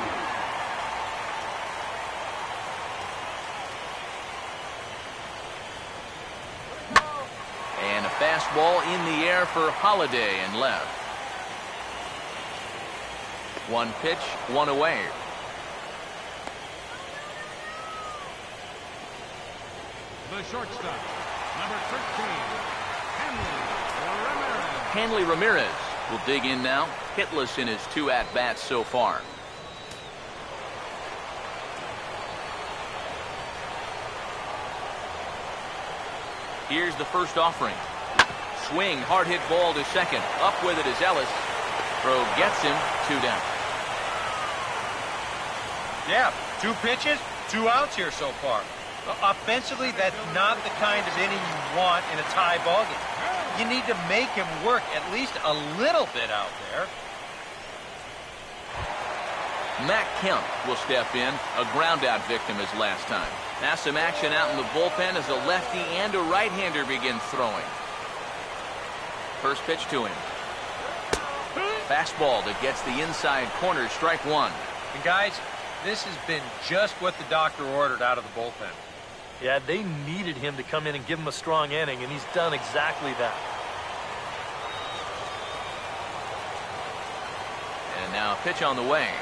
And a fastball in the air for Holiday and left. 1 pitch, 1 away. The shortstop, number 13, Hanley Ramirez. Hanley Ramirez will dig in now, hitless in his 2 at-bats so far. Here's the first offering. Swing, hard hit ball to second. Up with it is Ellis. Throw gets him, 2 down. Yeah, 2 pitches, 2 outs here so far. Offensively, that's not the kind of inning you want in a tie ballgame. You need to make him work at least a little bit out there. Matt Kemp will step in, a ground-out victim as last time. Now some action out in the bullpen as a lefty and a right-hander begin throwing. First pitch to him. Fastball that gets the inside corner, strike 1. And guys, this has been just what the doctor ordered out of the bullpen. Yeah, they needed him to come in and give him a strong inning, and he's done exactly that. And now a pitch on the way.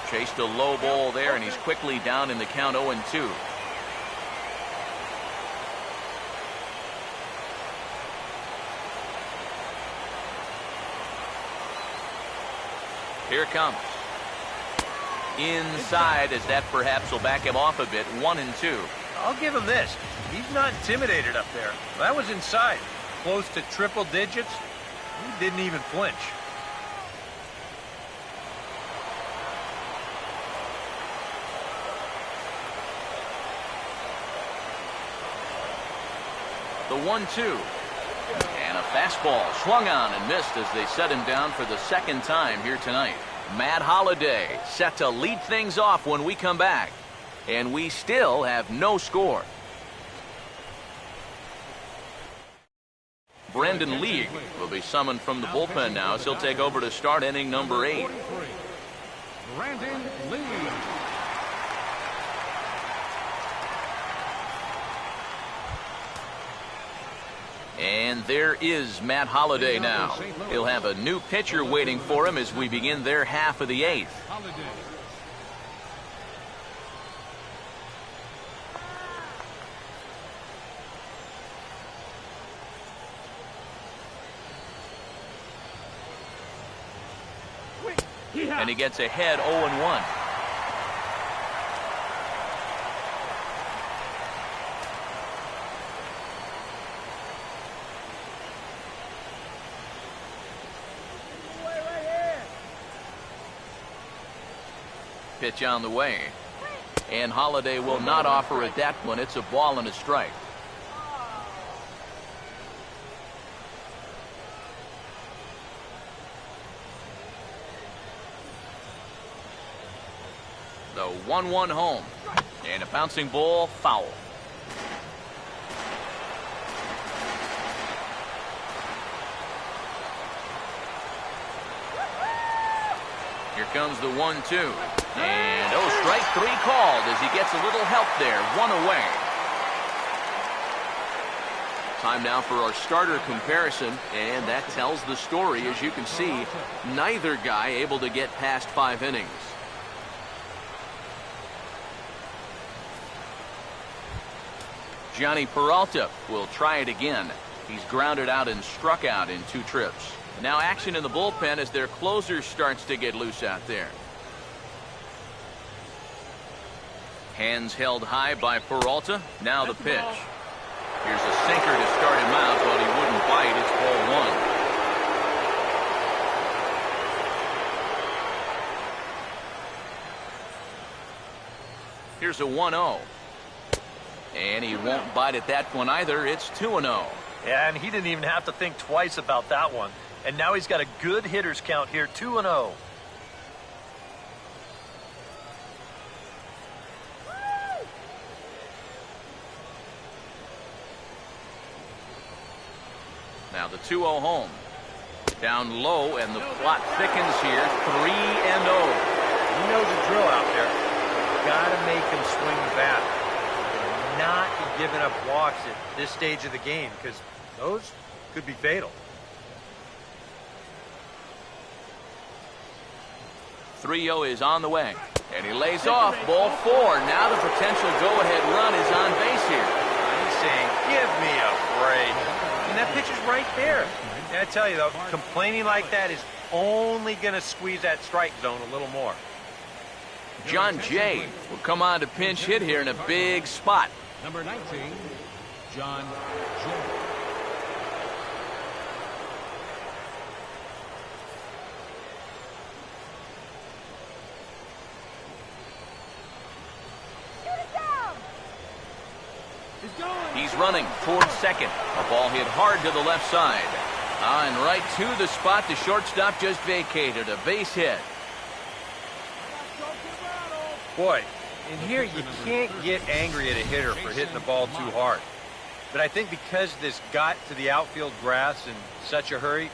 Chased a low ball there, and he's quickly down in the count 0-2. Here it comes. Inside, as that perhaps will back him off a bit. 1-2. I'll give him this. He's not intimidated up there. That was inside. Close to triple digits. He didn't even flinch. The 1-2. And a fastball swung on and missed as they set him down for the 2nd time here tonight. Matt Holliday set to lead things off when we come back. And we still have no score. Brendan League will be summoned from the bullpen now as he'll take over to start inning number 8. Brandon Lee. And there is Matt Holliday now. He'll have a new pitcher waiting for him as we begin their half of the 8th. Holiday. And he gets ahead 0-1. Pitch on the way. And Holliday will not offer at that one. It's a ball and a strike. The 1-1 home. And a bouncing ball, foul. Here comes the 1-2. And, strike 3 called as he gets a little help there. 1 away. Time now for our starter comparison, and that tells the story. As you can see, neither guy able to get past 5 innings. Johnny Peralta will try it again. He's grounded out and struck out in 2 trips. Now action in the bullpen as their closer starts to get loose out there. Hands held high by Peralta. Now the pitch. Here's a sinker to start him out, but he wouldn't bite. It's ball 1. Here's a 1-0. And he won't bite at that one either. It's 2-0. Yeah, and he didn't even have to think twice about that one. And now he's got a good hitters count here, 2-0. Now the 2-0 home. Down low, and the plot thickens here. 3-0. He knows the drill out there. Gotta make him swing the bat. Not giving up walks at this stage of the game, because those could be fatal. 3-0 is on the way. And he lays off. Ball 4. Now the potential go-ahead run is on base here. He's saying, give me a break. And that pitch is right there. And I tell you, though, complaining like that is only going to squeeze that strike zone a little more. John Jay will come on to pinch hit here in a big spot. Number 19, John Jay. He's running towards second. A ball hit hard to the left side. And right to the spot the shortstop just vacated. A base hit. Boy, in here you can't get angry at a hitter for hitting the ball too hard. But I think because this got to the outfield grass in such a hurry,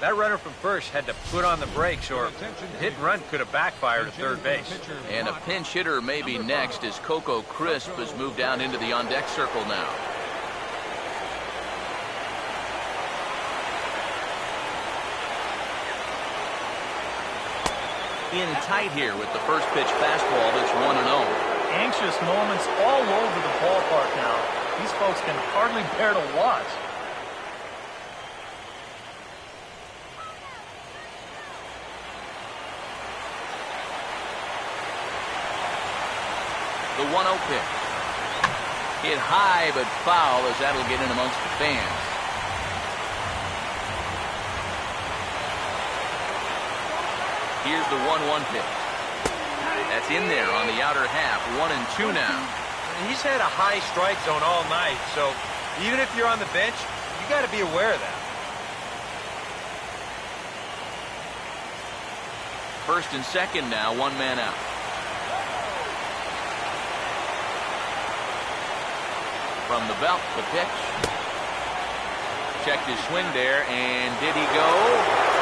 that runner from first had to put on the brakes, or the hit and run could have backfired at third base. And a pinch hitter may be next as Coco Crisp has moved down into the on-deck circle now. In tight here with the first pitch fastball that's 1-0. Anxious moments all over the ballpark now. These folks can hardly bear to watch. The 1-0 pitch. Hit high but foul as that'll get in amongst the fans. Here's the 1-1 pitch. That's in there on the outer half. 1-2 now. He's had a high strike zone all night, so even if you're on the bench, you got to be aware of that. First and second now, 1 man out. From the belt, the pitch. Checked his swing there, and did he go?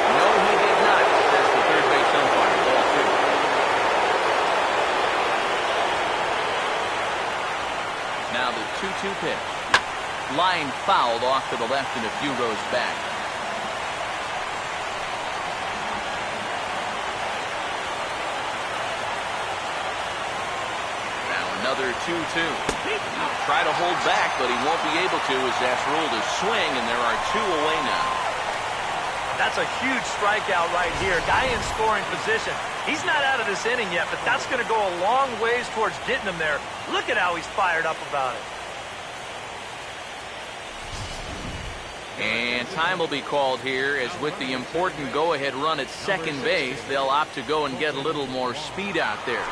No, he did not, says the third base umpire. Ball 2. Now the 2-2 pitch. Line fouled off to the left and a few rows back. Now another 2-2. He'll try to hold back, but he won't be able to as that's ruled a swing, and there are 2 away now. That's a huge strikeout right here. Guy in scoring position. He's not out of this inning yet, but that's going to go a long ways towards getting him there. Look at how he's fired up about it. And time will be called here as with the important go-ahead run at second base, they'll opt to go and get a little more speed out there.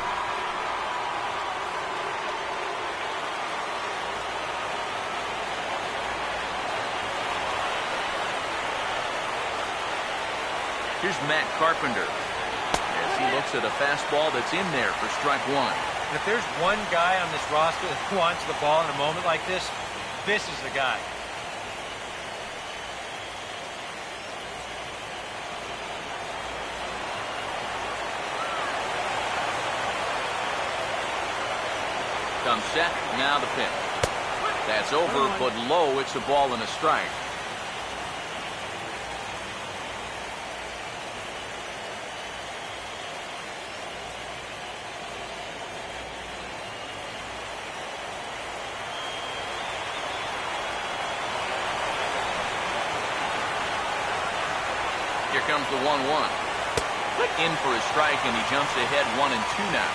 Here's Matt Carpenter as he looks at a fastball that's in there for strike 1. And if there's one guy on this roster that wants the ball in a moment like this is the guy. comes set. Now the pitch. That's over, but low. It's a ball and a strike. Here comes the 1-1. In for a strike, and he jumps ahead 1-2 now.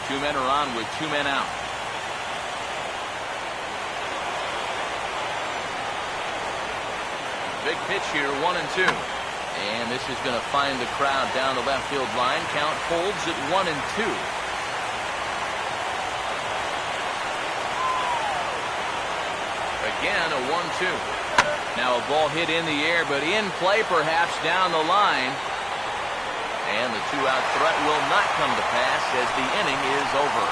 Two men are on with two men out. Big pitch here, 1-2. And this is going to find the crowd down the left field line. Count holds at 1-2. Again, a 1-2. Now a ball hit in the air, but in play perhaps down the line. And the two-out threat will not come to pass as the inning is over.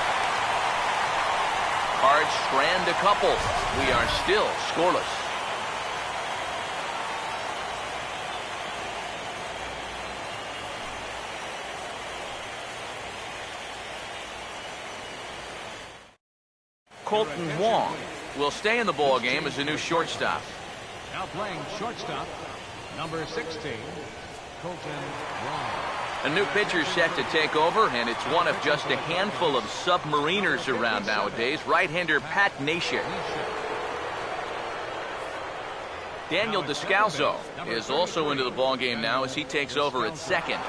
Cards strand a couple. We are still scoreless. Colton Wong will stay in the ball game as a new shortstop. Now playing shortstop, number 16, Colton Wong. A new pitcher set to take over, and it's one of just a handful of submariners around nowadays. Right-hander Pat Neshek. Daniel Descalso is also into the ball game now as he takes over at second.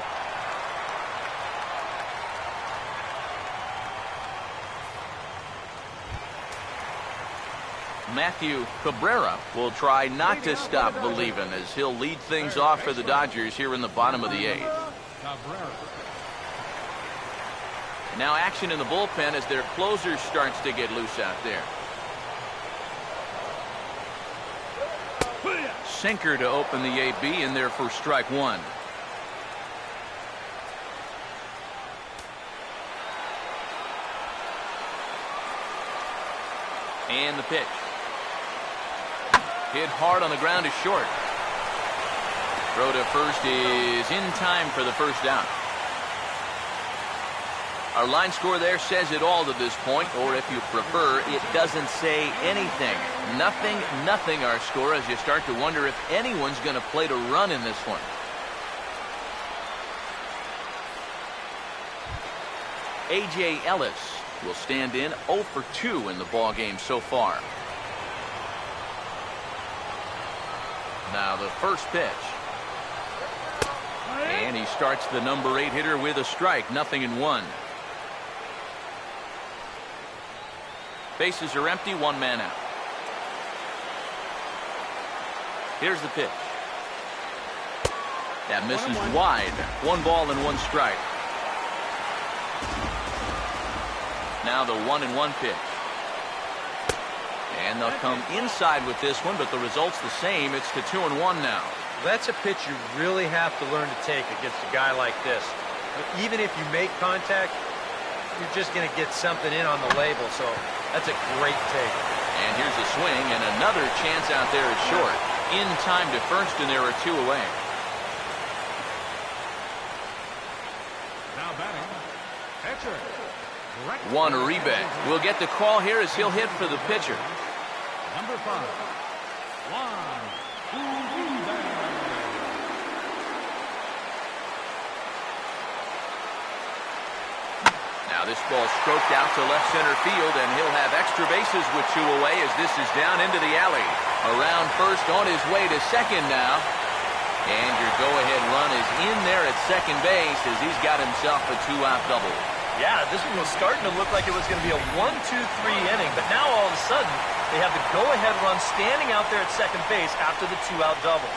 Matthew Cabrera will try not to stop believing as he'll lead things off for the Dodgers here in the bottom of the eighth. Now action in the bullpen as their closer starts to get loose out there. Sinker to open the AB in there for strike one. And the pitch. Hit hard on the ground is short. Throw to first is in time for the first down. Our line score there says it all to this point, or if you prefer, it doesn't say anything. Nothing our score as you start to wonder if anyone's going to play to run in this one. A.J. Ellis will stand in 0 for 2 in the ball game so far. Now the first pitch. And he starts the number 8 hitter with a strike. 0-1. Bases are empty. One man out. Here's the pitch. That misses wide. 1 ball and 1 strike. Now the 1-1 pitch. And they'll come inside with this one, but the result's the same. It's to 2-1 now. That's a pitch you really have to learn to take against a guy like this. Even if you make contact, you're just going to get something in on the label, so that's a great take. And here's a swing, and another chance out there at short. In time to first, and there are 2 away. Now batting, pitcher. Juan Uribe will get the call here as he'll hit for the pitcher. Number 5, Juan Uribe. Now this ball stroked out to left center field, and he'll have extra bases with 2 away as this is down into the alley. Around first, on his way to second now. And your go-ahead run is in there at second base as he's got himself a 2-out double. Yeah, this one was starting to look like it was going to be a 1-2-3 inning, but now all of a sudden they have the go-ahead run standing out there at second base after the 2-out double.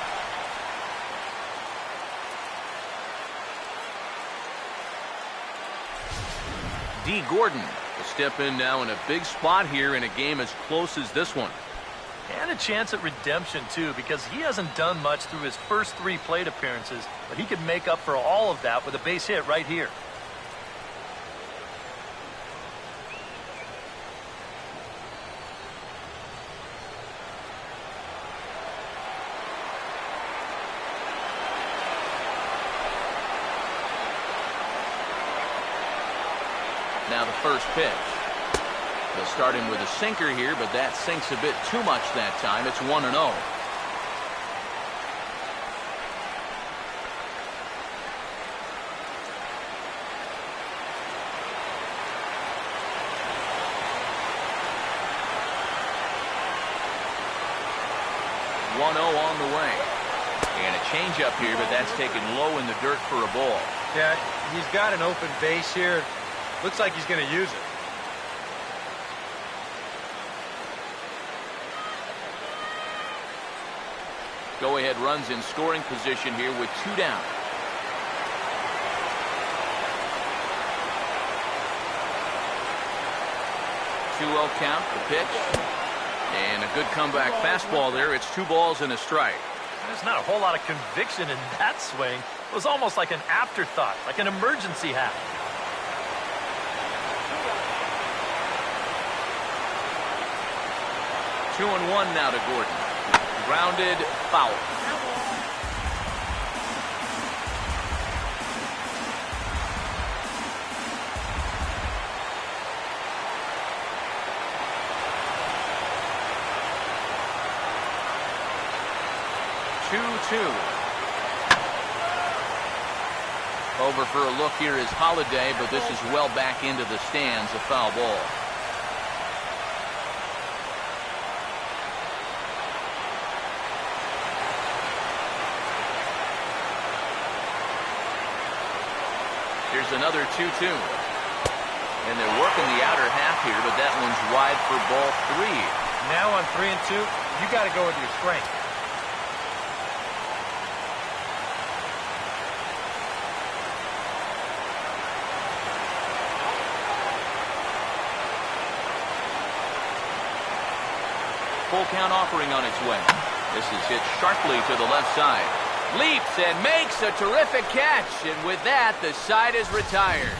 D. Gordon will step in now in a big spot here in a game as close as this one. And a chance at redemption, too, because he hasn't done much through his first 3 plate appearances, but he could make up for all of that with a base hit right here. Now the first pitch. They'll start him with a sinker here, but that sinks a bit too much that time. It's 1-0. On the way. And a changeup here, but that's taken low in the dirt for a ball. Yeah, he's got an open base here. Looks like he's going to use it. Go-ahead runs in scoring position here with 2 down. Two-0 count, the pitch. And a good comeback fastball there. It's 2 balls and a strike. There's not a whole lot of conviction in that swing. It was almost like an afterthought, like an emergency hat. Two and one now to Gordon. Grounded, foul. Over for a look here is Holiday, but this is well back into the stands, a foul ball. Here's another 2-2. And they're working the outer half here, but that one's wide for ball 3. Now on 3 and 2, you got to go with your strength. Full count offering on its way. This is hit sharply to the left side. Leaps and makes a terrific catch. And with that, the side is retired.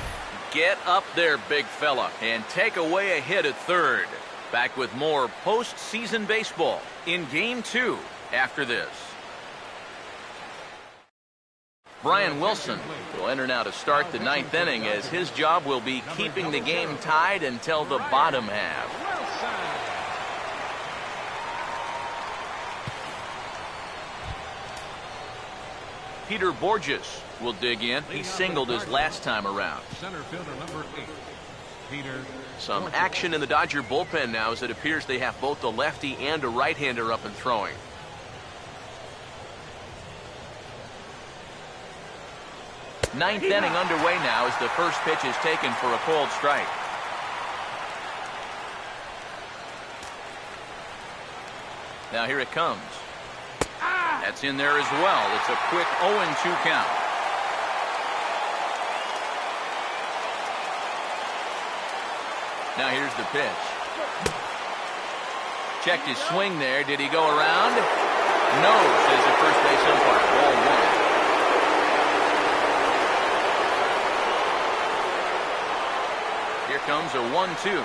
Get up there, big fella, and take away a hit at third. Back with more postseason baseball in Game 2 after this. Brian Wilson will enter now to start the 9th inning, as his job will be keeping the game tied until the bottom half. Peter Borges will dig in. He singled his last time around. Center fielder number 8, Peter. Some action in the Dodger bullpen now, as it appears they have both a lefty and a right-hander up and throwing. Ninth inning underway now as the first pitch is taken for a called strike. Now here it comes. That's in there as well. It's a quick 0-2 count. Now here's the pitch. Checked his swing there. Did he go around? No, says the first base umpire. Ball 1. Here comes a 1-2.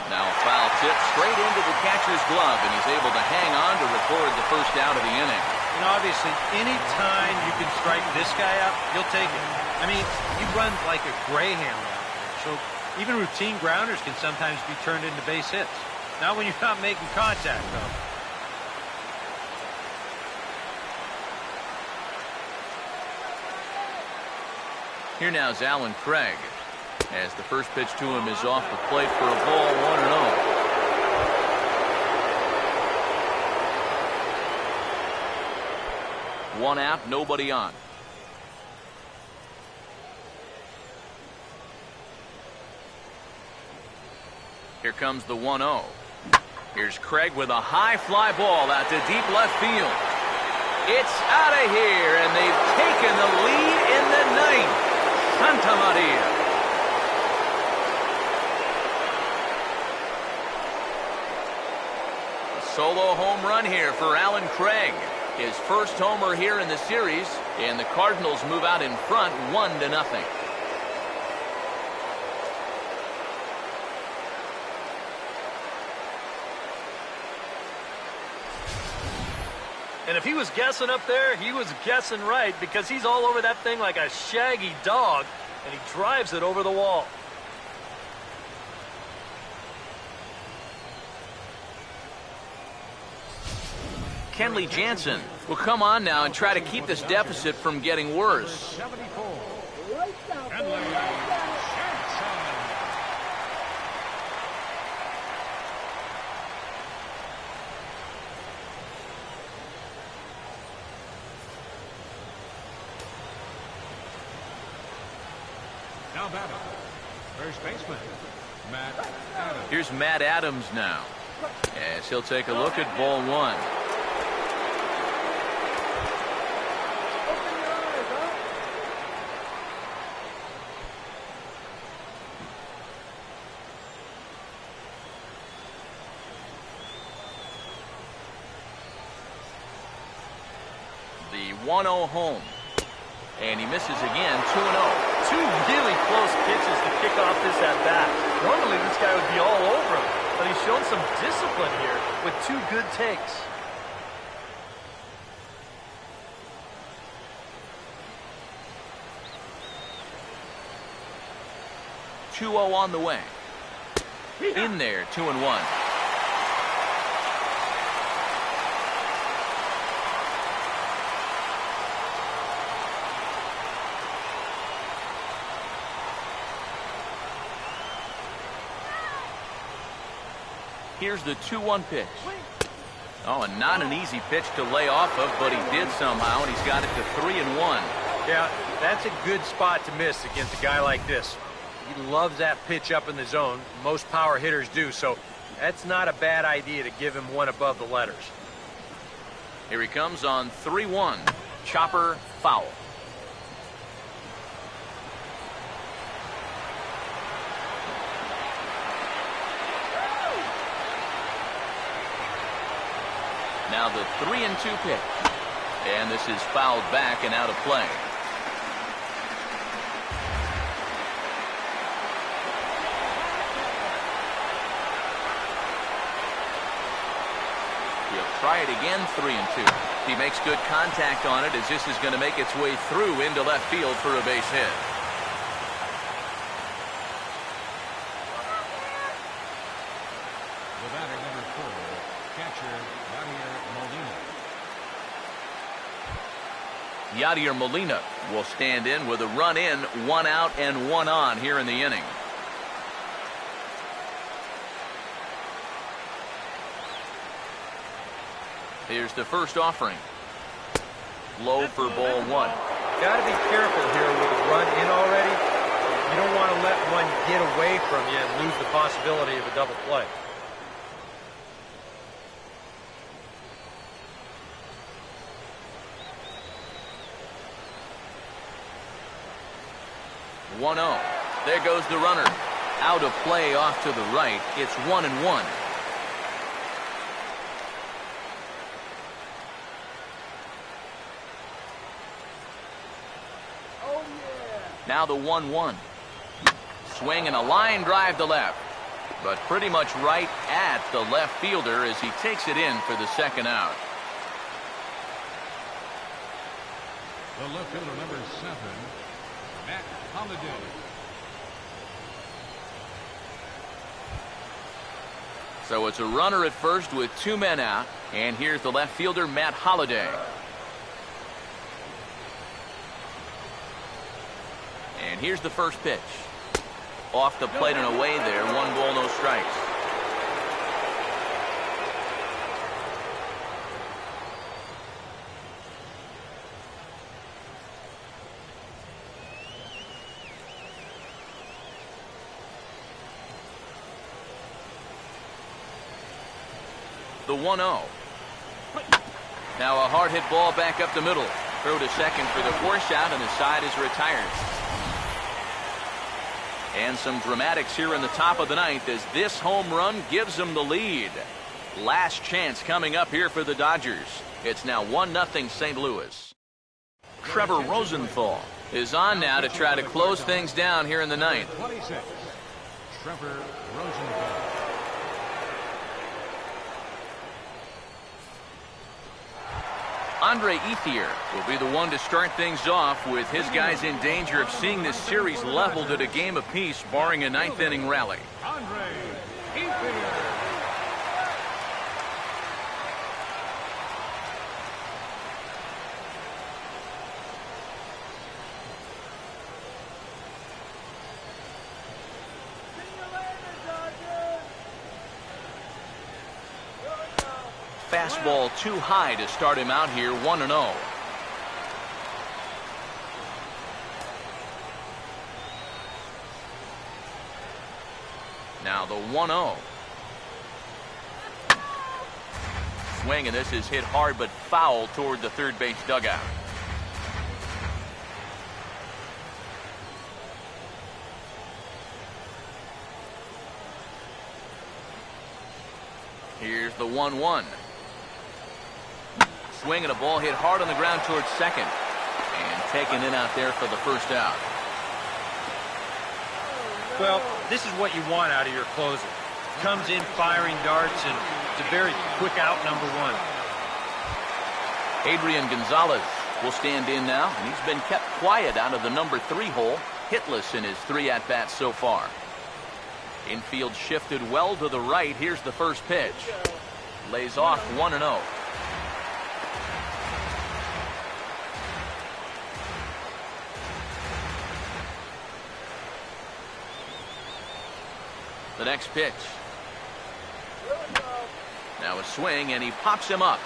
Now a foul tip straight into the catcher's glove, and he's able to hang on to record the first out of the inning. And obviously, any time you can strike this guy out, you'll take it. I mean, he runs like a greyhound out there, so even routine grounders can sometimes be turned into base hits. Not when you're not making contact, though. Here now is Alan Craig, as the first pitch to him is off the plate for a ball, 1-0. One out, nobody on. Here comes the 1-0. Here's Craig with a high fly ball out to deep left field. It's out of here, and they've taken the lead in the 9th. Santa Maria. A solo home run here for Alan Craig. His first homer here in the series, and the Cardinals move out in front 1-0. And if he was guessing up there, he was guessing right, because he's all over that thing like a shaggy dog, and he drives it over the wall. Kenley Jansen will come on now and try to keep this deficit from getting worse. 74. Right down, boy, Kenley right down. Jansen. Now batting, first baseman, Matt Adams. Here's Matt Adams now, as he'll take a look at ball one. Open your eyes, huh? The 1-0 home. And he misses again, 2-0. Two really close pitches to kick off this at-bat. Normally this guy would be all over him, but he's shown some discipline here with two good takes. On the way. In there, 2-1. Here's the 2-1 pitch. Oh, and not an easy pitch to lay off of, but he did somehow, and he's got it to 3-1. Yeah, that's a good spot to miss against a guy like this. He loves that pitch up in the zone. Most power hitters do, so that's not a bad idea to give him one above the letters. Here he comes on 3-1. Chopper foul. Now the 3-2 pitch. And this is fouled back and out of play. He'll try it again, 3-2. He makes good contact on it as this is going to make its way through into left field for a base hit. The batter, number 4, catcher Yadier Molina. Yadier Molina will stand in with a run in, 1 out and 1 on here in the inning. Here's the first offering. Low for ball 1. Got to be careful here with a run in already. You don't want to let one get away from you and lose the possibility of a double play. There goes the runner. Out of play off to the right. It's 1-1. Oh, yeah. Now the 1-1. Swing and a line drive to left. But pretty much right at the left fielder as he takes it in for the second out. The left fielder, number 7, Matt Holliday. So it's a runner at first with 2 men out. And here's the left fielder, Matt Holliday. And here's the first pitch. Off the plate and away there. 1 ball, no strikes. The 1-0. Now a hard hit ball back up the middle. Throw to second for the force out, and the side is retired. And some dramatics here in the top of the ninth as this home run gives them the lead. Last chance coming up here for the Dodgers. It's now 1-0 St. Louis. Trevor Rosenthal is on now to try to close things down here in the ninth. 26, Trevor Rosenthal. Andre Ethier will be the one to start things off with his guys in danger of seeing this series leveled at a game apiece, barring a 9th inning rally. Andre Ethier. fastball too high to start him out here 1-0. Now the 1-0. Swing, and this is hit hard but foul toward the third base dugout. Here's the 1-1. Swing and a ball hit hard on the ground towards second. And taken in out there for the first out. Well, this is what you want out of your closer. Comes in firing darts, and it's a very quick out, number one. Adrian Gonzalez will stand in now, and he's been kept quiet out of the number 3 hole, hitless in his 3 at-bats so far. Infield shifted well to the right. Here's the first pitch. Lays off 1-0. The next pitch. Now a swing, and he pops him up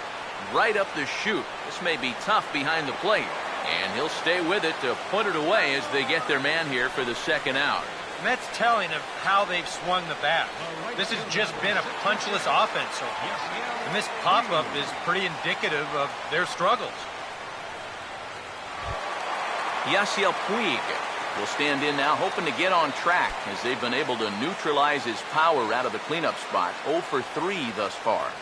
right up the chute. This may be tough behind the plate, and he'll stay with it to put it away as they get their man here for the second out. And that's telling of how they've swung the bat. This has just been a punchless offense so far. And this pop-up is pretty indicative of their struggles. Yasiel Puig will stand in now, hoping to get on track as they've been able to neutralize his power out of the cleanup spot. 0 for 3 thus far.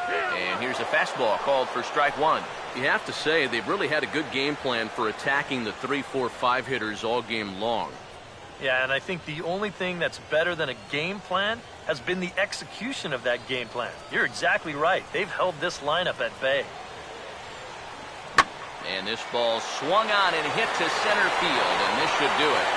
And here's a fastball called for strike 1. You have to say they've really had a good game plan for attacking the 3, 4, 5 hitters all game long. Yeah, and I think the only thing that's better than a game plan has been the execution of that game plan. You're exactly right. They've held this lineup at bay. And this ball swung on and hit to center field, and this should do it.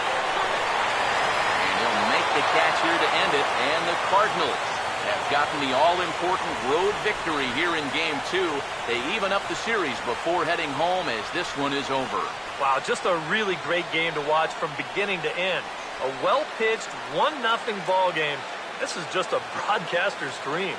And he'll make the catch here to end it, and the Cardinals have gotten the all-important road victory here in Game 2. They even up the series before heading home as this one is over. Wow, just a really great game to watch from beginning to end. A well-pitched 1-0 ball game. This is just a broadcaster's dream.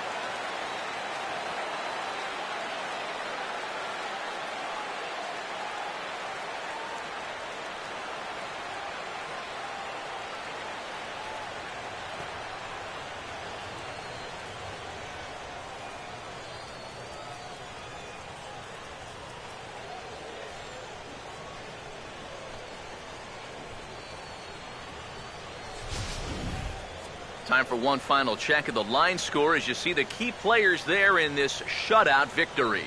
Time for one final check of the line score as you see the key players there in this shutout victory.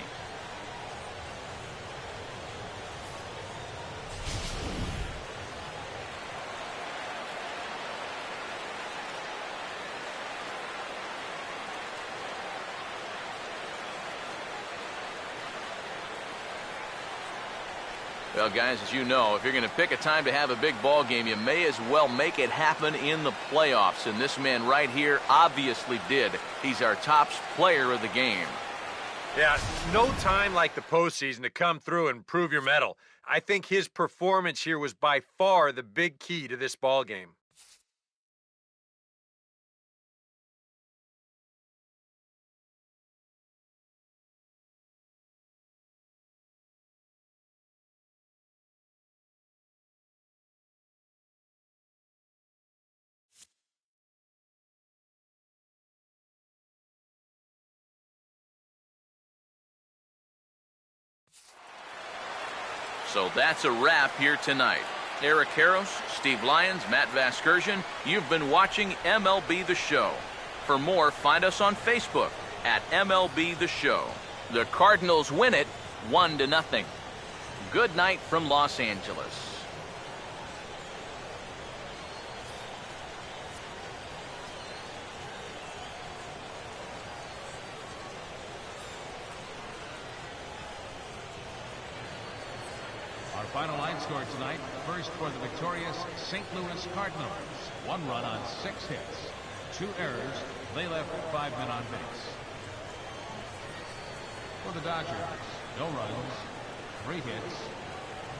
Well, guys, as you know, if you're going to pick a time to have a big ball game, you may as well make it happen in the playoffs. And this man right here obviously did. He's our top player of the game. Yeah, no time like the postseason to come through and prove your mettle. I think his performance here was by far the big key to this ball game. So that's a wrap here tonight. Eric Harros, Steve Lyons, Matt Vasgersian, you've been watching MLB The Show. For more, find us on Facebook at MLB The Show. The Cardinals win it 1-0. Good night from Los Angeles. Our final line score tonight, first for the victorious St. Louis Cardinals. 1 run on 6 hits. 2 errors. They left 5 men on base. For the Dodgers, no runs, 3 hits,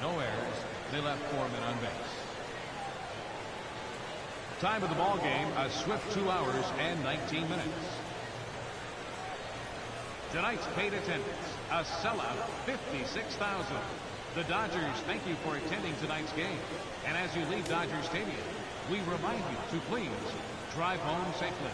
no errors. They left 4 men on base. Time of the ball game, a swift 2 hours and 19 minutes. Tonight's paid attendance, a sellout 56,000. The Dodgers thank you for attending tonight's game. And as you leave Dodger Stadium, we remind you to please drive home safely.